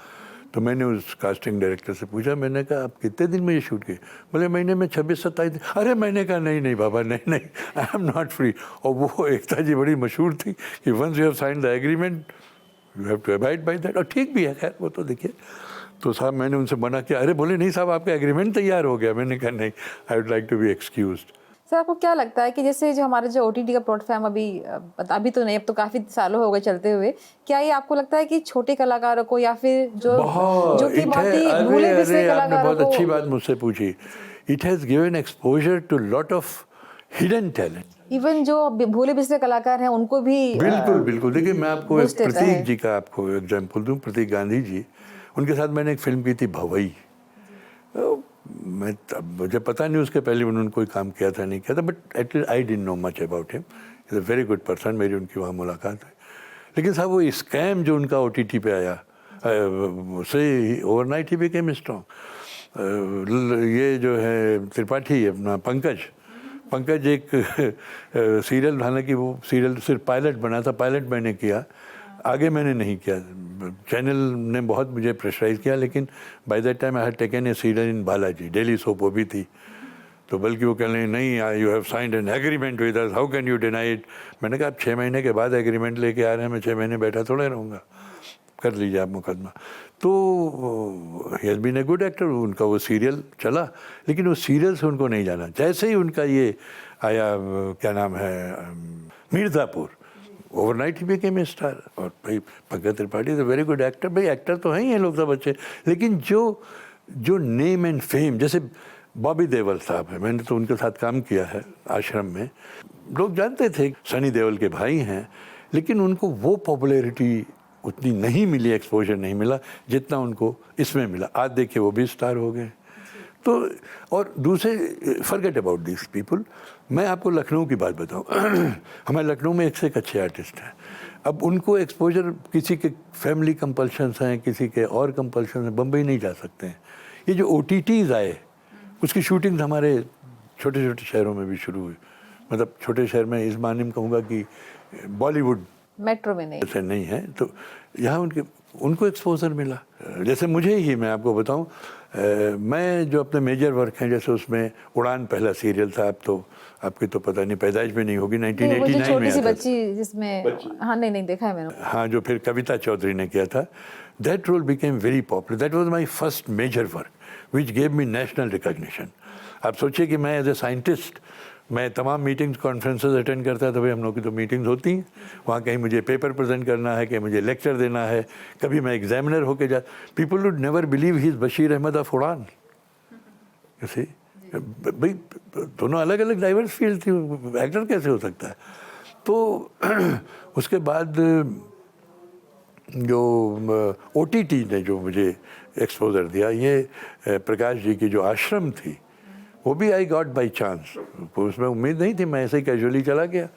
S4: तो मैंने उस कास्टिंग डायरेक्टर से पूछा, मैंने कहा आप कितने दिन में ये शूट किए? बोले महीने में 26-27 दिन। अरे मैंने कहा नहीं बाबा, नहीं, आई एम नॉट फ्री। और वो एकता जी बड़ी मशहूर थी कि once you have sign the agreement you have to abide by that. और ठीक भी है, खैर वो तो देखिए। तो साहब मैंने उनसे मना किया। अरे बोले नहीं साहब, आपका एग्रीमेंट तैयार हो गया। मैंने कहा नहीं, I would like to be excused.
S1: Sir आपको क्या लगता है कि जैसे जो हमारे जो OTT का प्लेटफॉर्म अभी तो नहीं, अब तो काफ़ी सालों हो गए चलते हुए, क्या ये आपको लगता है कि छोटे कलाकारों को या फिर जो कि बहुत ही भूले बिसरे
S4: आपने
S1: कलाकारों
S4: बहुत अच्छी
S1: को,
S4: बात मुझसे पूछी। It has given exposure to lot of hidden talent.
S1: Even जो भूले बिसरे कलाकार हैं उनको भी
S4: बिल्कुल। देखिए मैं आपको एक
S1: boost देता
S4: प्रतीक
S1: है।
S4: जी का आपको एग्जाम्पल दूँ, प्रतीक गांधी जी, उनके साथ मैंने एक फिल्म की थी भवई। मैं मुझे पता नहीं उसके पहले उन्होंने कोई काम किया था नहीं किया था, but at least I didn't know much about him. Is a very good person. मेरी उनकी वहाँ मुलाकात हुई। लेकिन साहब वो स्कैम जो उनका OTT पे आया, उससे ओवरनाइट ही बिकेम स्ट्रॉन्ग। ये जो है त्रिपाठी, अपना पंकज एक सीरियल, हालांकि वो सीरियल सिर्फ पायलट बना था, पायलट मैंने किया, आगे मैंने नहीं किया। चैनल ने बहुत मुझे प्रेशराइज किया, लेकिन by that time I had taken a serial in Balaji, daily soap वो भी थी। तो बल्कि वो कह रहे नहीं, you have signed an agreement with us, how can you deny it. मैंने कहा आप 6 महीने के बाद एग्रीमेंट लेके आ रहे हैं, मैं 6 महीने बैठा थोड़े रहूँगा, कर लीजिए आप मुकदमा। तो he has been a good actor. उनका वो सीरियल चला, लेकिन उस सीरियल से उनको नहीं जाना। जैसे ही उनका ये आया, क्या नाम है, Mirzapur, overnight he became a star. और भाई Pankaj Tripathi is a very good actor. भाई एक्टर तो हैं ये लोग सब अच्छे, लेकिन जो नेम एंड फेम, जैसे बॉबी देओल साहब है, मैंने तो उनके साथ काम किया है आश्रम में। लोग जानते थे सनी देओल के भाई हैं, लेकिन उनको वो पॉपुलैरिटी उतनी नहीं मिली, एक्सपोजर नहीं मिला जितना उनको इसमें मिला। आज देखिए वो भी स्टार हो गए। तो और दूसरे, फॉरगेट अबाउट दिस पीपल। मैं आपको लखनऊ की बात बताऊं। हमारे लखनऊ में एक से एक अच्छे आर्टिस्ट हैं। अब उनको एक्सपोजर, किसी के फैमिली कंपल्शंस हैं, किसी के और कंपल्शन हैं, बम्बई नहीं जा सकते हैं। ये जो OTTs आए, उसकी शूटिंग हमारे छोटे छोटे शहरों में भी शुरू हुई। मतलब छोटे शहर में इस माने में कहूँगा कि बॉलीवुड
S1: मेट्रो में नहीं,
S4: ऐसे नहीं है, तो यहाँ उनको एक्सपोजर मिला। जैसे मुझे ही, मैं आपको बताऊं, मैं जो अपने मेजर वर्क हैं, जैसे उसमें उड़ान पहला सीरियल था। अब तो आपकी तो पता नहीं, पैदाइश में नहीं होगी, 1989 में
S1: छोटी सी
S4: आता था।
S1: बच्ची जिसमें, हाँ नहीं देखा है मैंने।
S4: हाँ, जो फिर कविता चौधरी ने किया था। That role became very popular. That was my first major work which gave me national recognition. आप सोचिए कि मैं एज ए साइंटिस्ट, मैं तमाम मीटिंग्स, कॉन्फ्रेंसेस अटेंड करता था। भाई हम लोग की तो मीटिंग्स होती हैं, वहाँ कहीं मुझे पेपर प्रेजेंट करना है, कहीं मुझे लेक्चर देना है, कभी मैं एग्जामिनर होके जा। People would never believe he is Bashir Ahmed of Udaan. See भाई दोनों अलग अलग डाइवर्स फील्ड थी, एक्टर कैसे हो सकता है। तो उसके बाद जो OTT ने जो मुझे एक्सपोजर दिया, ये प्रकाश जी की जो आश्रम थी, वो भी आई गॉट बाई चांस। उसमें उम्मीद नहीं थी, मैं ऐसे ही कैजुअली चला गया।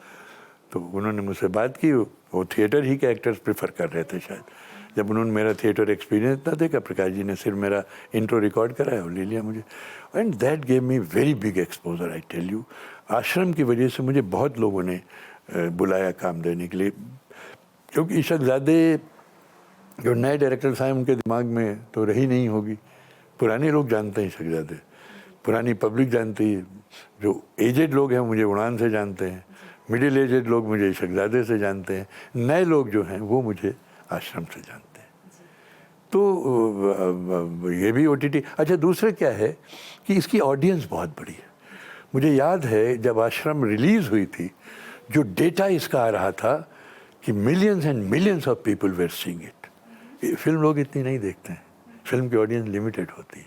S4: तो उन्होंने मुझसे बात की, वो थिएटर ही के एक्टर्स प्रेफर कर रहे थे शायद। जब उन्होंने मेरा थिएटर एक्सपीरियंस इतना देखा, प्रकाश जी ने सिर्फ मेरा इंट्रो रिकॉर्ड कराया और ले लिया मुझे। And that gave me very big exposure, I tell you. Aashram की वजह से मुझे बहुत लोगों ने बुलाया काम देने के लिए, क्योंकि इशकज़ादे जो नए डायरेक्टर्स आए उनके दिमाग में तो रही नहीं होगी। पुराने लोग जानते हैं इशकज़ादे, पुरानी पब्लिक जानती है। जो एजेड लोग हैं मुझे उड़ान से जानते हैं, मिडिल एजेड लोग मुझे इशकज़ादे से जानते हैं, नए लोग जो हैं वो मुझे आश्रम से जानते हैं। तो ये भी OTT। अच्छा, दूसरे क्या है कि इसकी ऑडियंस बहुत बड़ी है। मुझे याद है जब आश्रम रिलीज़ हुई थी, जो डेटा इसका आ रहा था कि millions and millions of people were seeing it. Film लोग इतनी नहीं देखते हैं, फिल्म की ऑडियंस लिमिटेड होती है,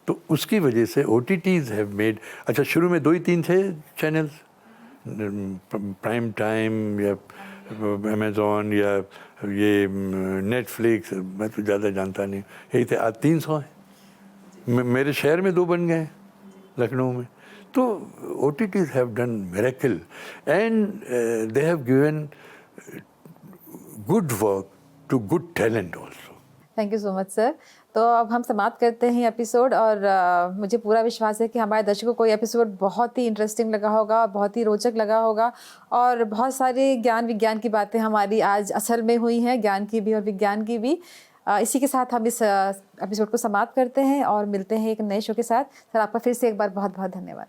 S4: तो उसकी वजह से OTTs हैव मेड। अच्छा, शुरू में 2 ही 3 थे चैनल्स, प्राइम टाइम या अमेज़ॉन या ये नेटफ्लिक्स, मैं तो ज़्यादा जानता नहीं, यही थे। आज 300 हैं। मेरे शहर में 2 बन गए, लखनऊ में। तो OTTs have done miracle and they have given good work to good talent also.
S1: Thank you so much sir. तो अब हम समाप्त करते हैं एपिसोड, और मुझे पूरा विश्वास है कि हमारे दर्शकों को ये एपिसोड बहुत ही इंटरेस्टिंग लगा होगा, बहुत ही रोचक लगा होगा, और बहुत सारे ज्ञान विज्ञान की बातें हमारी आज असल में हुई हैं, ज्ञान की भी और विज्ञान की भी। इसी के साथ हम इस एपिसोड को समाप्त करते हैं और मिलते हैं एक नए शो के साथ। सर, आपका फिर से एक बार बहुत बहुत धन्यवाद।